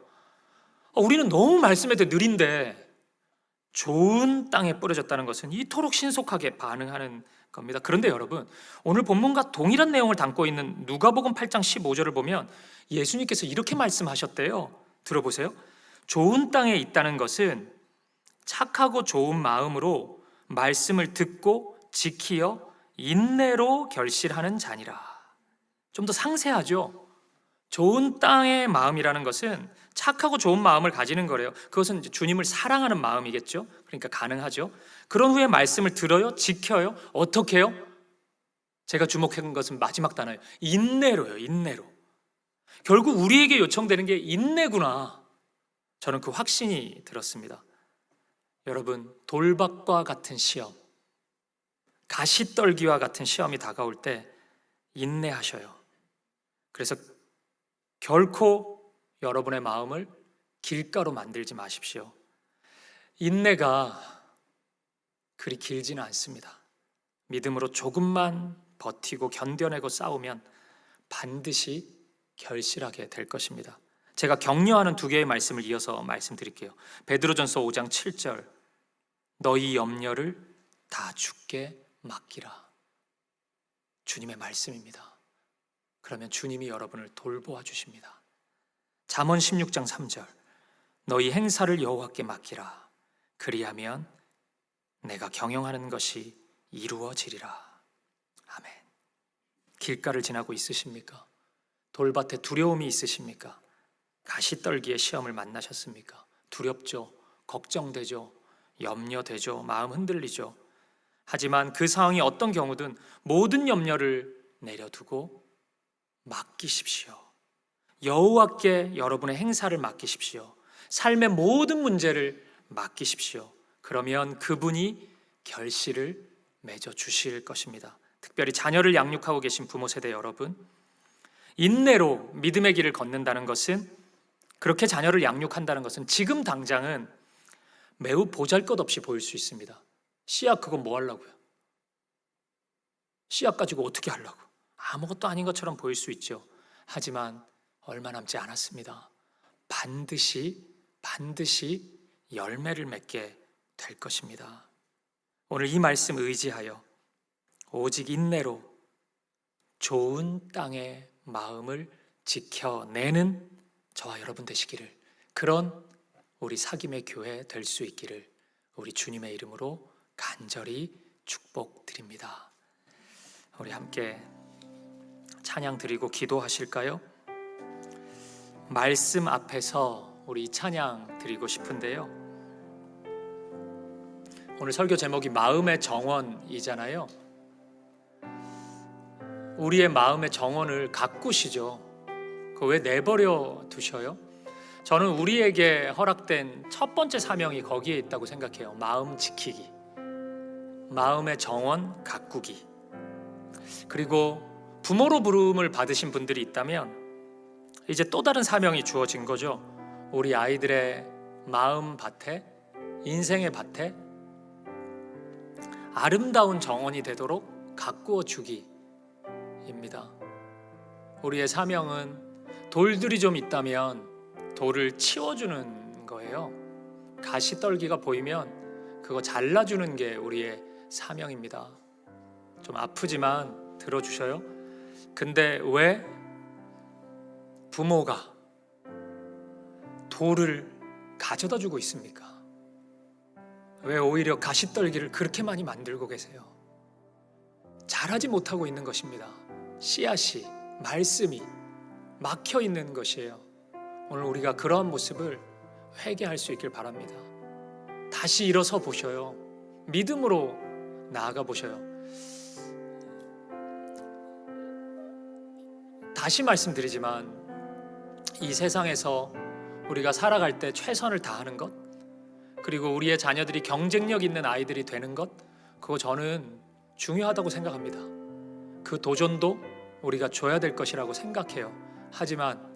우리는 너무 말씀에 대해 느린데 좋은 땅에 뿌려졌다는 것은 이토록 신속하게 반응하는 겁니다. 그런데 여러분, 오늘 본문과 동일한 내용을 담고 있는 누가복음 8장 15절을 보면 예수님께서 이렇게 말씀하셨대요. 들어보세요. 좋은 땅에 있다는 것은 착하고 좋은 마음으로 말씀을 듣고 지키어 인내로 결실하는 자니라. 좀 더 상세하죠. 좋은 땅의 마음이라는 것은 착하고 좋은 마음을 가지는 거래요. 그것은 이제 주님을 사랑하는 마음이겠죠. 그러니까 가능하죠. 그런 후에 말씀을 들어요, 지켜요. 어떻게 해요? 제가 주목한 것은 마지막 단어예요. 인내로요. 인내로. 결국 우리에게 요청되는 게 인내구나. 저는 그 확신이 들었습니다. 여러분, 돌박과 같은 시험, 가시떨기와 같은 시험이 다가올 때 인내하셔요. 그래서 결코 여러분의 마음을 길가로 만들지 마십시오. 인내가 그리 길지는 않습니다. 믿음으로 조금만 버티고 견뎌내고 싸우면 반드시 결실하게 될 것입니다. 제가 격려하는 두 개의 말씀을 이어서 말씀드릴게요. 베드로전서 5장 7절, 너희 염려를 다 주께 맡기라. 주님의 말씀입니다. 그러면 주님이 여러분을 돌보아 주십니다. 잠언 16장 3절, 너희 행사를 여호와께 맡기라. 그리하면 내가 경영하는 것이 이루어지리라. 아멘. 길가를 지나고 있으십니까? 돌밭에 두려움이 있으십니까? 가시떨기의 시험을 만나셨습니까? 두렵죠? 걱정되죠? 염려되죠? 마음 흔들리죠? 하지만 그 상황이 어떤 경우든 모든 염려를 내려두고 맡기십시오. 여호와께 여러분의 행사를 맡기십시오. 삶의 모든 문제를 맡기십시오. 그러면 그분이 결실을 맺어 주실 것입니다. 특별히 자녀를 양육하고 계신 부모 세대 여러분, 인내로 믿음의 길을 걷는다는 것은, 그렇게 자녀를 양육한다는 것은 지금 당장은 매우 보잘것없이 보일 수 있습니다. 씨앗 그거 뭐 하려고요? 씨앗 가지고 어떻게 하려고? 아무것도 아닌 것처럼 보일 수 있죠. 하지만 얼마 남지 않았습니다. 반드시 열매를 맺게 될 것입니다. 오늘 이 말씀 의지하여 오직 인내로 좋은 땅의 마음을 지켜내는 저와 여러분 되시기를, 그런 우리 사김의 교회 될 수 있기를 우리 주님의 이름으로 간절히 축복드립니다. 우리 함께 찬양 드리고 기도하실까요? 말씀 앞에서 우리 찬양 드리고 싶은데요, 오늘 설교 제목이 마음의 정원이잖아요. 우리의 마음의 정원을 가꾸시죠. 그거 왜 내버려 두셔요? 저는 우리에게 허락된 첫 번째 사명이 거기에 있다고 생각해요. 마음 지키기, 마음의 정원 가꾸기. 그리고 부모로 부름을 받으신 분들이 있다면 이제 또 다른 사명이 주어진 거죠. 우리 아이들의 마음 밭에, 인생의 밭에 아름다운 정원이 되도록 가꾸어 주기입니다. 우리의 사명은 돌들이 좀 있다면 돌을 치워주는 거예요. 가시떨기가 보이면 그거 잘라주는 게 우리의 사명입니다. 좀 아프지만 들어주셔요. 근데 왜 부모가 돌을 가져다 주고 있습니까? 왜 오히려 가시떨기를 그렇게 많이 만들고 계세요? 잘하지 못하고 있는 것입니다. 씨앗이, 말씀이 막혀 있는 것이에요. 오늘 우리가 그러한 모습을 회개할 수 있길 바랍니다. 다시 일어서 보셔요. 믿음으로 나아가 보셔요. 다시 말씀드리지만 이 세상에서 우리가 살아갈 때 최선을 다하는 것, 그리고 우리의 자녀들이 경쟁력 있는 아이들이 되는 것, 그거 저는 중요하다고 생각합니다. 그 도전도 우리가 줘야 될 것이라고 생각해요. 하지만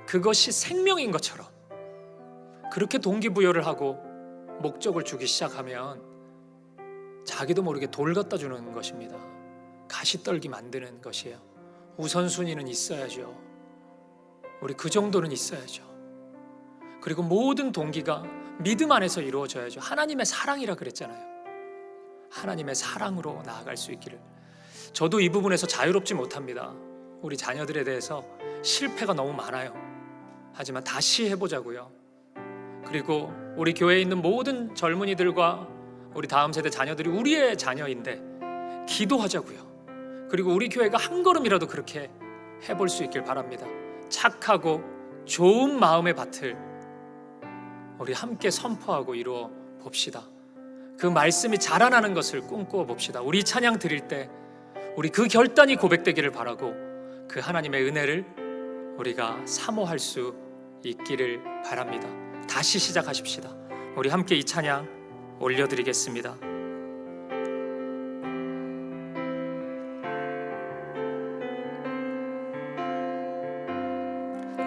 그것이 생명인 것처럼, 그렇게 동기부여를 하고 목적을 주기 시작하면 자기도 모르게 돌 갖다 주는 것입니다. 가시 떨기 만드는 것이에요. 우선순위는 있어야죠. 우리 그 정도는 있어야죠. 그리고 모든 동기가 믿음 안에서 이루어져야죠. 하나님의 사랑이라 그랬잖아요. 하나님의 사랑으로 나아갈 수 있기를. 저도 이 부분에서 자유롭지 못합니다. 우리 자녀들에 대해서 실패가 너무 많아요. 하지만 다시 해보자고요. 그리고 우리 교회에 있는 모든 젊은이들과 우리 다음 세대 자녀들이 우리의 자녀인데 기도하자고요. 그리고 우리 교회가 한 걸음이라도 그렇게 해볼 수 있길 바랍니다. 착하고 좋은 마음의 밭을 우리 함께 선포하고 이루어 봅시다. 그 말씀이 자라나는 것을 꿈꾸어 봅시다. 우리 찬양 드릴 때 우리 그 결단이 고백되기를 바라고 그 하나님의 은혜를 우리가 사모할 수 있기를 바랍니다. 다시 시작하십시다. 우리 함께 이 찬양 올려드리겠습니다.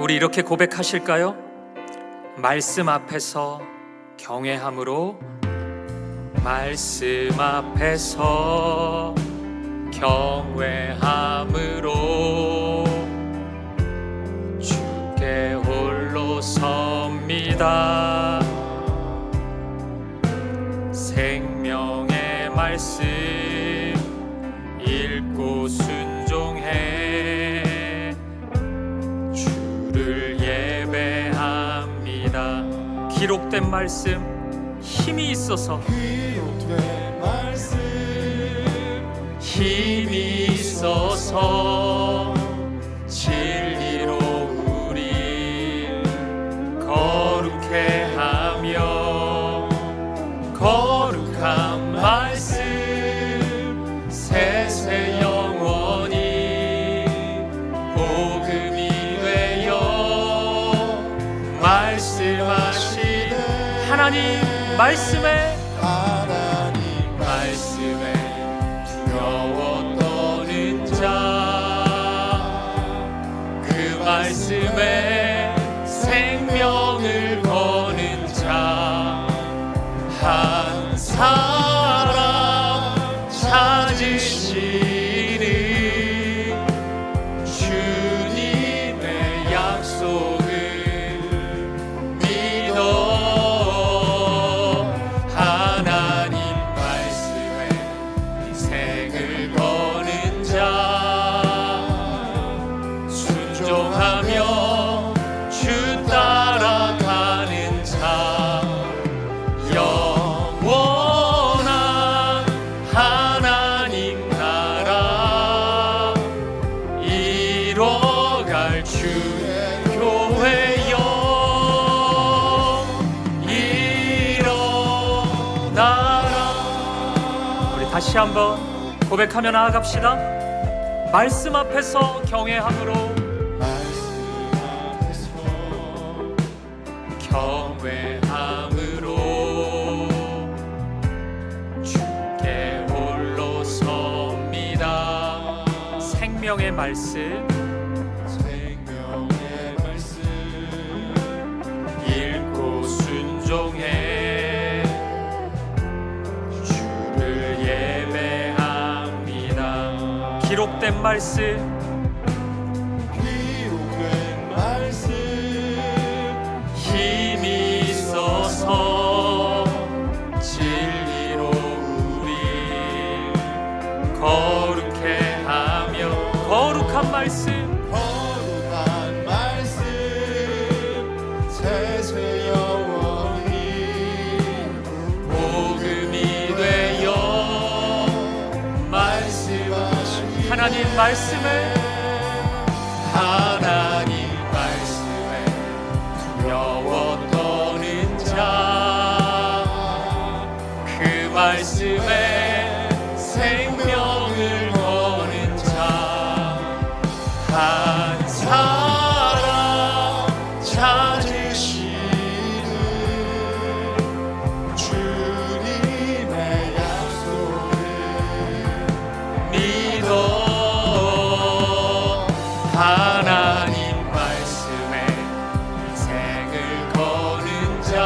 우리 이렇게 고백하실까요? 말씀 앞에서 경외함으로, 말씀 앞에서 경외함으로 주께 홀로 섭니다. 생명의 말씀 읽고 순종해 주를 예배합니다. 기록된 말씀 힘이 있어서, 힘이 있어서 진리로 우리 거룩해 하며, 거룩한 말씀 세세 영원히 복음이 되어 말씀하시는 하나님 말씀에 두려워 떠는 자, 그 말씀에 생명을 거는 자, 한 사람 찾으시는 주님의 약속을 믿어 하나님 말씀에 인생을 거는 자, 순종하며 주 따라가는 자, 영원한 하나님 나라 이뤄갈 주의 교회여 일어나라. 우리 다시 한번 고백하며 나아갑시다. 말씀 앞에서 경외함으로, 경외함으로 주께 홀로 섭니다. 생명의 말씀 읽고 순종해 주를 예배합니다. 기록된 말씀 힘이 있어서 진리로 우리 거룩해 하며, 거룩한 말씀 세세 영원히 복음이 되어 말씀하신 하나님 말씀에, 하나님 말씀에 두려워 떠는 자, 그 말씀에 생명을 거는 자, 한 사람 찾으시는 주님의 약속을 믿어 하나님 말씀에 인생을 거는 자,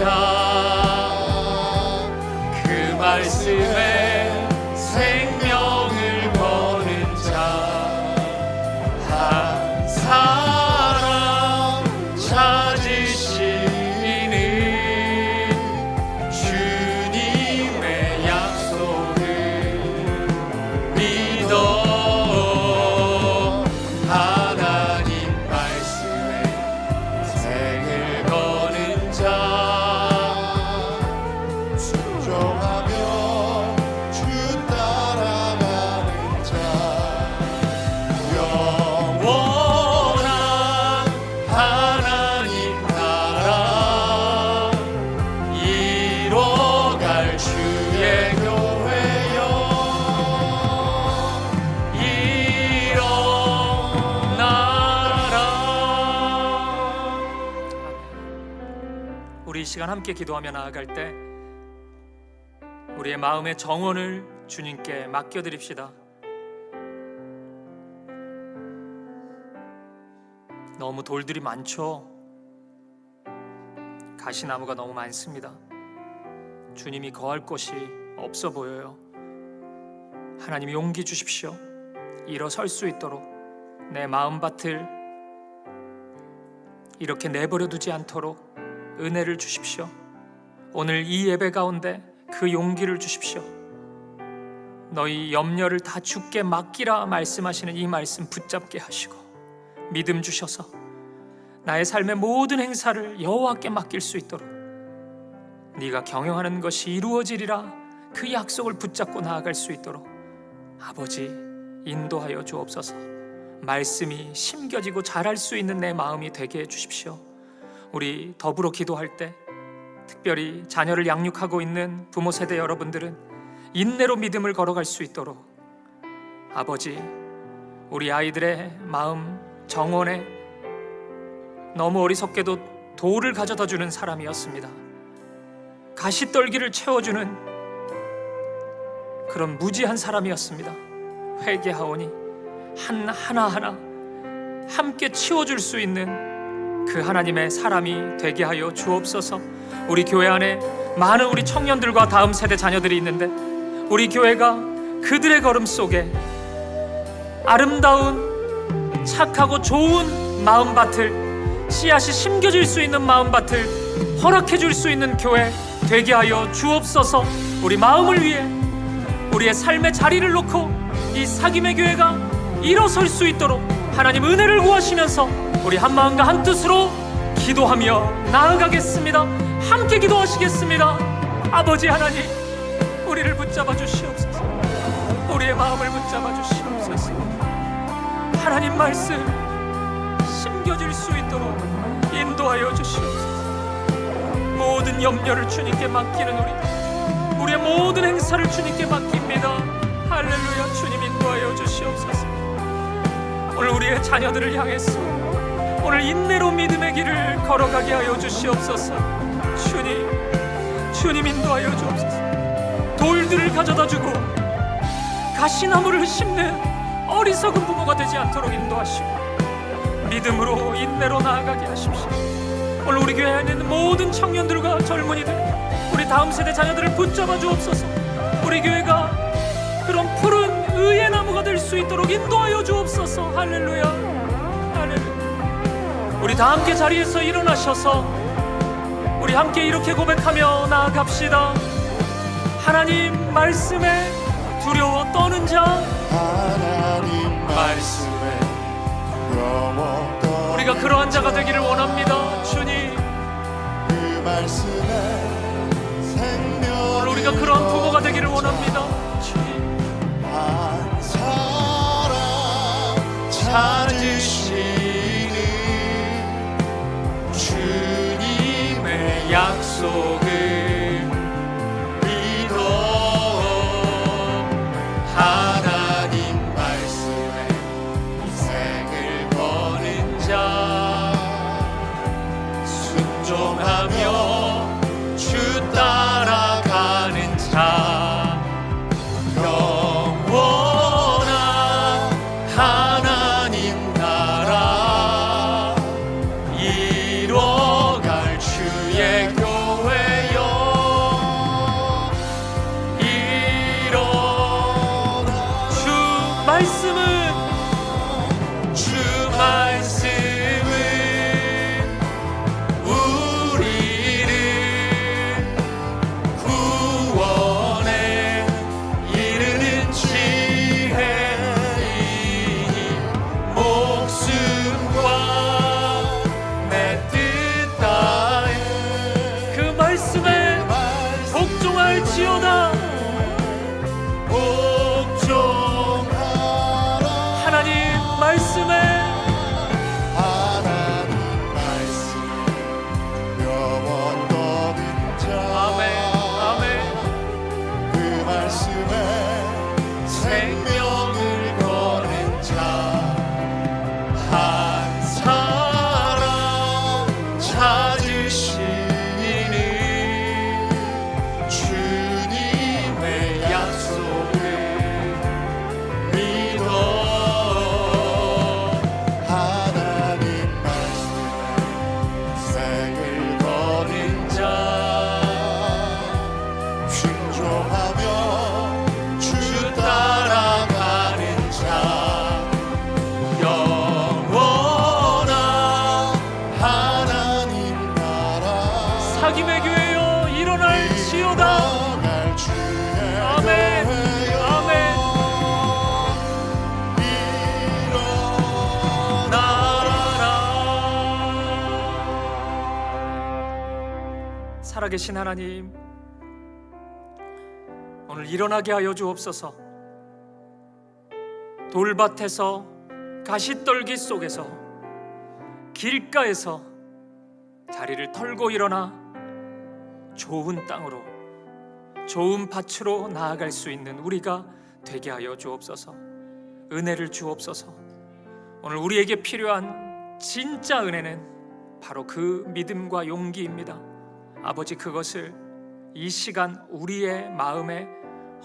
자, 그 말씀에 생명을 거는 자, 한 사람 찾으시는 주님의 약속을 믿어. 하나님 말씀에 생을 거는 자, 순종하며 주 따라가는 자, 영원한 하나님 나라 이뤄갈 주의 교회여 일어나라. 우리 이 시간 함께 기도하며 나아갈 때 우리의 마음의 정원을 주님께 맡겨드립시다. 너무 돌들이 많죠. 가시나무가 너무 많습니다. 주님이 거할 곳이 없어 보여요. 하나님 용기 주십시오. 일어설 수 있도록 내 마음밭을 이렇게 내버려 두지 않도록 은혜를 주십시오. 오늘 이 예배 가운데 그 용기를 주십시오. 너희 염려를 다 주께 맡기라 말씀하시는 이 말씀 붙잡게 하시고 믿음 주셔서 나의 삶의 모든 행사를 여호와께 맡길 수 있도록 네가 경영하는 것이 이루어지리라 그 약속을 붙잡고 나아갈 수 있도록 아버지 인도하여 주옵소서. 말씀이 심겨지고 자랄 수 있는 내 마음이 되게 해주십시오. 우리 더불어 기도할 때 특별히 자녀를 양육하고 있는 부모 세대 여러분들은 인내로 믿음을 걸어갈 수 있도록 아버지 우리 아이들의 마음 정원에 너무 어리석게도 돌을 가져다 주는 사람이었습니다. 가시떨기를 채워주는 그런 무지한 사람이었습니다. 회개하오니 하나하나 함께 치워줄 수 있는 그 하나님의 사람이 되게 하여 주옵소서. 우리 교회 안에 많은 우리 청년들과 다음 세대 자녀들이 있는데 우리 교회가 그들의 걸음 속에 아름다운 착하고 좋은 마음밭을 씨앗이 심겨질 수 있는 마음밭을 허락해 줄 수 있는 교회 되게 하여 주옵소서. 우리 마음을 위해 우리의 삶의 자리를 놓고 이 사김의 교회가 일어설 수 있도록 하나님 은혜를 구하시면서 우리 한마음과 한뜻으로 기도하며 나아가겠습니다. 함께 기도하시겠습니다. 아버지 하나님 우리를 붙잡아 주시옵소서. 우리의 마음을 붙잡아 주시옵소서. 하나님 말씀 심겨질 수 있도록 인도하여 주시옵소서. 모든 염려를 주님께 맡기는 우리의 모든 행사를 주님께 맡깁니다. 할렐루야. 주님 인도하여 주시옵소서. 오늘 우리의 자녀들을 향해서 오늘 인내로 믿음의 길을 걸어가게 하여 주시옵소서. 주님 인도하여 주옵소서. 돌들을 가져다 주고 가시나무를 심는 어리석은 부모가 되지 않도록 인도하시고 믿음으로 인내로 나아가게 하십시오. 오늘 우리 교회 안에 있는 모든 청년들과 젊은이들 우리 다음 세대 자녀들을 붙잡아 주옵소서. 우리 교회가 그런 푸른 의의 나무가 될 수 있도록 인도하여 주옵소서. 할렐루야. 할렐루야. 우리 다 함께 자리에서 일어나셔서 우리 함께 이렇게 고백하며 나아갑시다. 하나님 말씀에 두려워 떠는 자, 하나님 말씀에 두려워 떠는 우리가 그러한 자가 되기를 원합니다. 주님 그 말씀에 생명 오늘 우리가 그러한 부모가 되기를 원합니다. 주님 한 사람 찾으시는 주님의 약속을 믿어. 하나님 말씀에 생을 거는 자, 순종하며 주 따라가는 자, 영원한 하나님 나라 이뤄갈 주의 교회 되시는 주님의 약속을 믿어 하나님 말씀에 색을 거는 자 순종하며 주 따라가는 자 영원한 하나님 나라 사김의 교회여 일어날지어다. 일어날 주의 아멘. 교회여 아멘. 살아계신 하나님, 오늘 일어나게 하여 주옵소서. 돌밭에서 가시떨기 속에서 길가에서 자리를 털고 일어나 좋은 땅으로 좋은 밭으로 나아갈 수 있는 우리가 되게 하여 주옵소서. 은혜를 주옵소서. 오늘 우리에게 필요한 진짜 은혜는 바로 그 믿음과 용기입니다. 아버지, 그것을 이 시간 우리의 마음에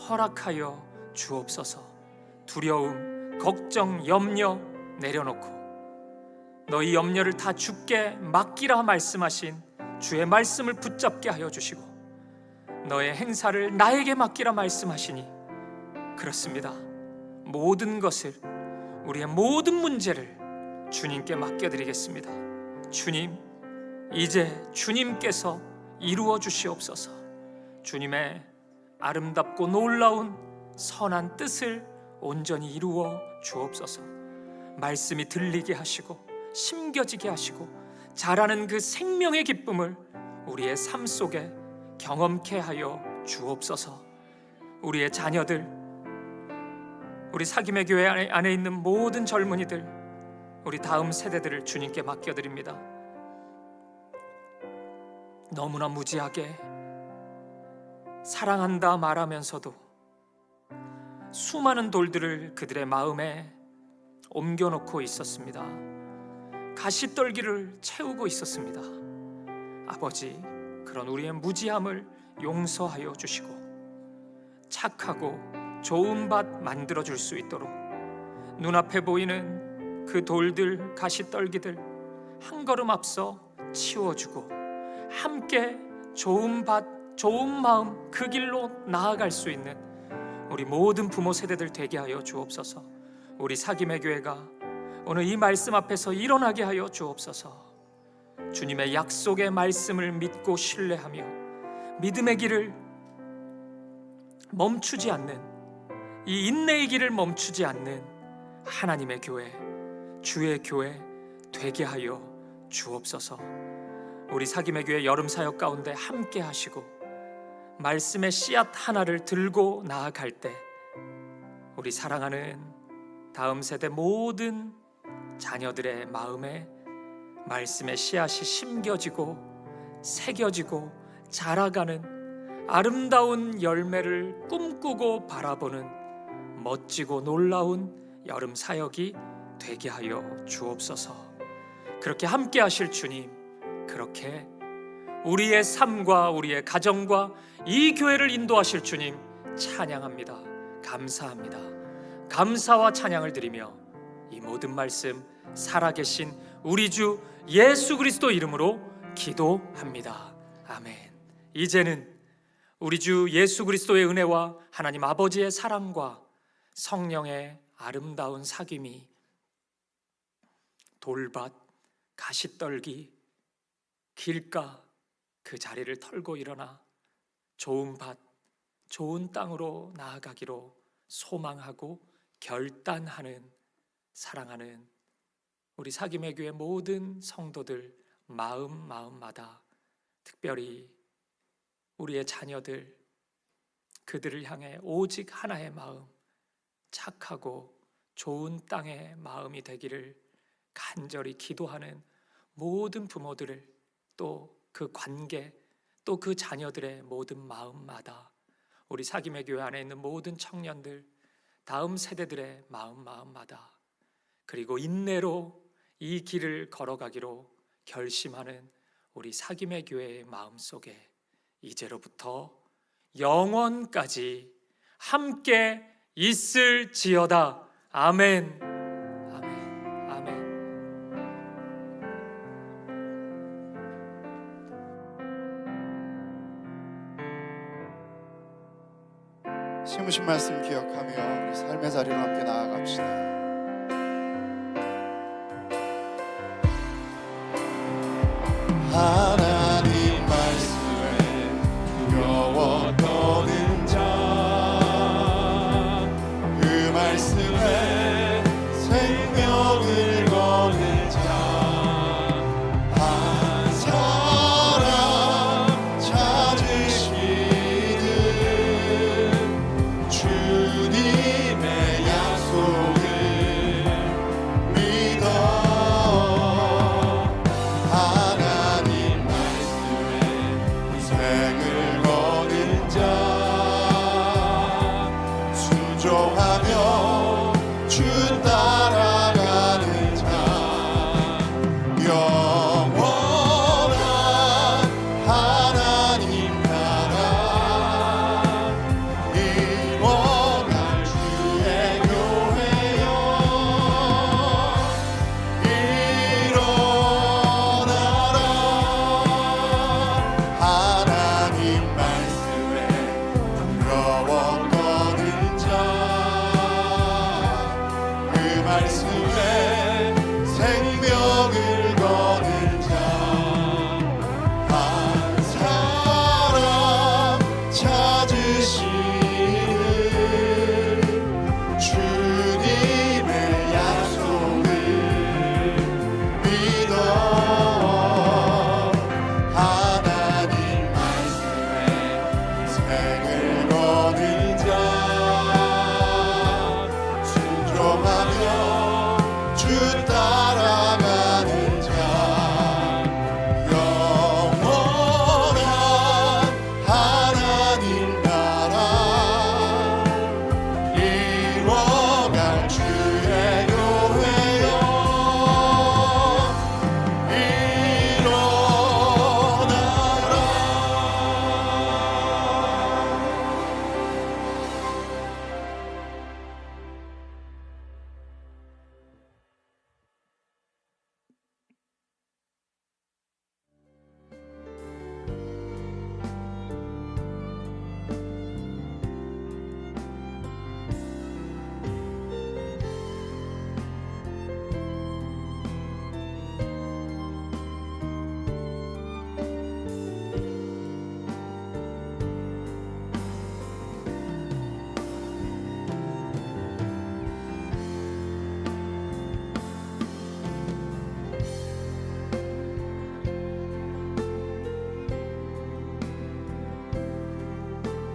허락하여 주옵소서. 두려움, 걱정, 염려 내려놓고 너희 염려를 다 주께 맡기라 말씀하신 주의 말씀을 붙잡게 하여 주시고 너의 행사를 나에게 맡기라 말씀하시니 그렇습니다. 모든 것을, 우리의 모든 문제를 주님께 맡겨드리겠습니다. 주님, 이제 주님께서 이루어 주시옵소서. 주님의 아름답고 놀라운 선한 뜻을 온전히 이루어 주옵소서. 말씀이 들리게 하시고 심겨지게 하시고 자라는 그 생명의 기쁨을 우리의 삶 속에 경험케 하여 주옵소서. 우리의 자녀들, 우리 사김의 교회 안에 있는 모든 젊은이들, 우리 다음 세대들을 주님께 맡겨드립니다. 너무나 무지하게 사랑한다 말하면서도 수많은 돌들을 그들의 마음에 옮겨놓고 있었습니다. 가시떨기를 채우고 있었습니다. 아버지, 그런 우리의 무지함을 용서하여 주시고 착하고 좋은 밭 만들어줄 수 있도록 눈앞에 보이는 그 돌들, 가시떨기들 한 걸음 앞서 치워주고 함께 좋은 밭, 좋은 마음 그 길로 나아갈 수 있는 우리 모든 부모 세대들 되게 하여 주옵소서. 우리 사김의 교회가 오늘 이 말씀 앞에서 일어나게 하여 주옵소서. 주님의 약속의 말씀을 믿고 신뢰하며 믿음의 길을 멈추지 않는, 이 인내의 길을 멈추지 않는 하나님의 교회, 주의 교회 되게 하여 주옵소서. 우리 사김의 교회 여름 사역 가운데 함께 하시고 말씀의 씨앗 하나를 들고 나아갈 때 우리 사랑하는 다음 세대 모든 자녀들의 마음에 말씀의 씨앗이 심겨지고 새겨지고 자라가는 아름다운 열매를 꿈꾸고 바라보는 멋지고 놀라운 여름 사역이 되게 하여 주옵소서. 그렇게 함께 하실 주님, 그렇게 우리의 삶과 우리의 가정과 이 교회를 인도하실 주님 찬양합니다. 감사합니다. 감사와 찬양을 드리며 이 모든 말씀 살아계신 우리 주 예수 그리스도 이름으로 기도합니다. 아멘. 이제는 우리 주 예수 그리스도의 은혜와 하나님 아버지의 사랑과 성령의 아름다운 사귐이 돌밭, 가시떨기, 길가 그 자리를 털고 일어나 좋은 밭, 좋은 땅으로 나아가기로 소망하고 결단하는 사랑하는 우리 사김의 교회 모든 성도들 마음마다 특별히 우리의 자녀들, 그들을 향해 오직 하나의 마음, 착하고 좋은 땅의 마음이 되기를 간절히 기도하는 모든 부모들을, 또 그 관계, 또 그 자녀들의 모든 마음마다 우리 사김의 교회 안에 있는 모든 청년들, 다음 세대들의 마음마다, 그리고 인내로 이 길을 걸어가기로 결심하는 우리 사김의 교회의 마음속에 이제로부터 영원까지 함께 있을지어다. 아멘. 아멘. 아멘. 심으신 말씀 기억하며 우리 삶의 자리로 함께 나아갑시다.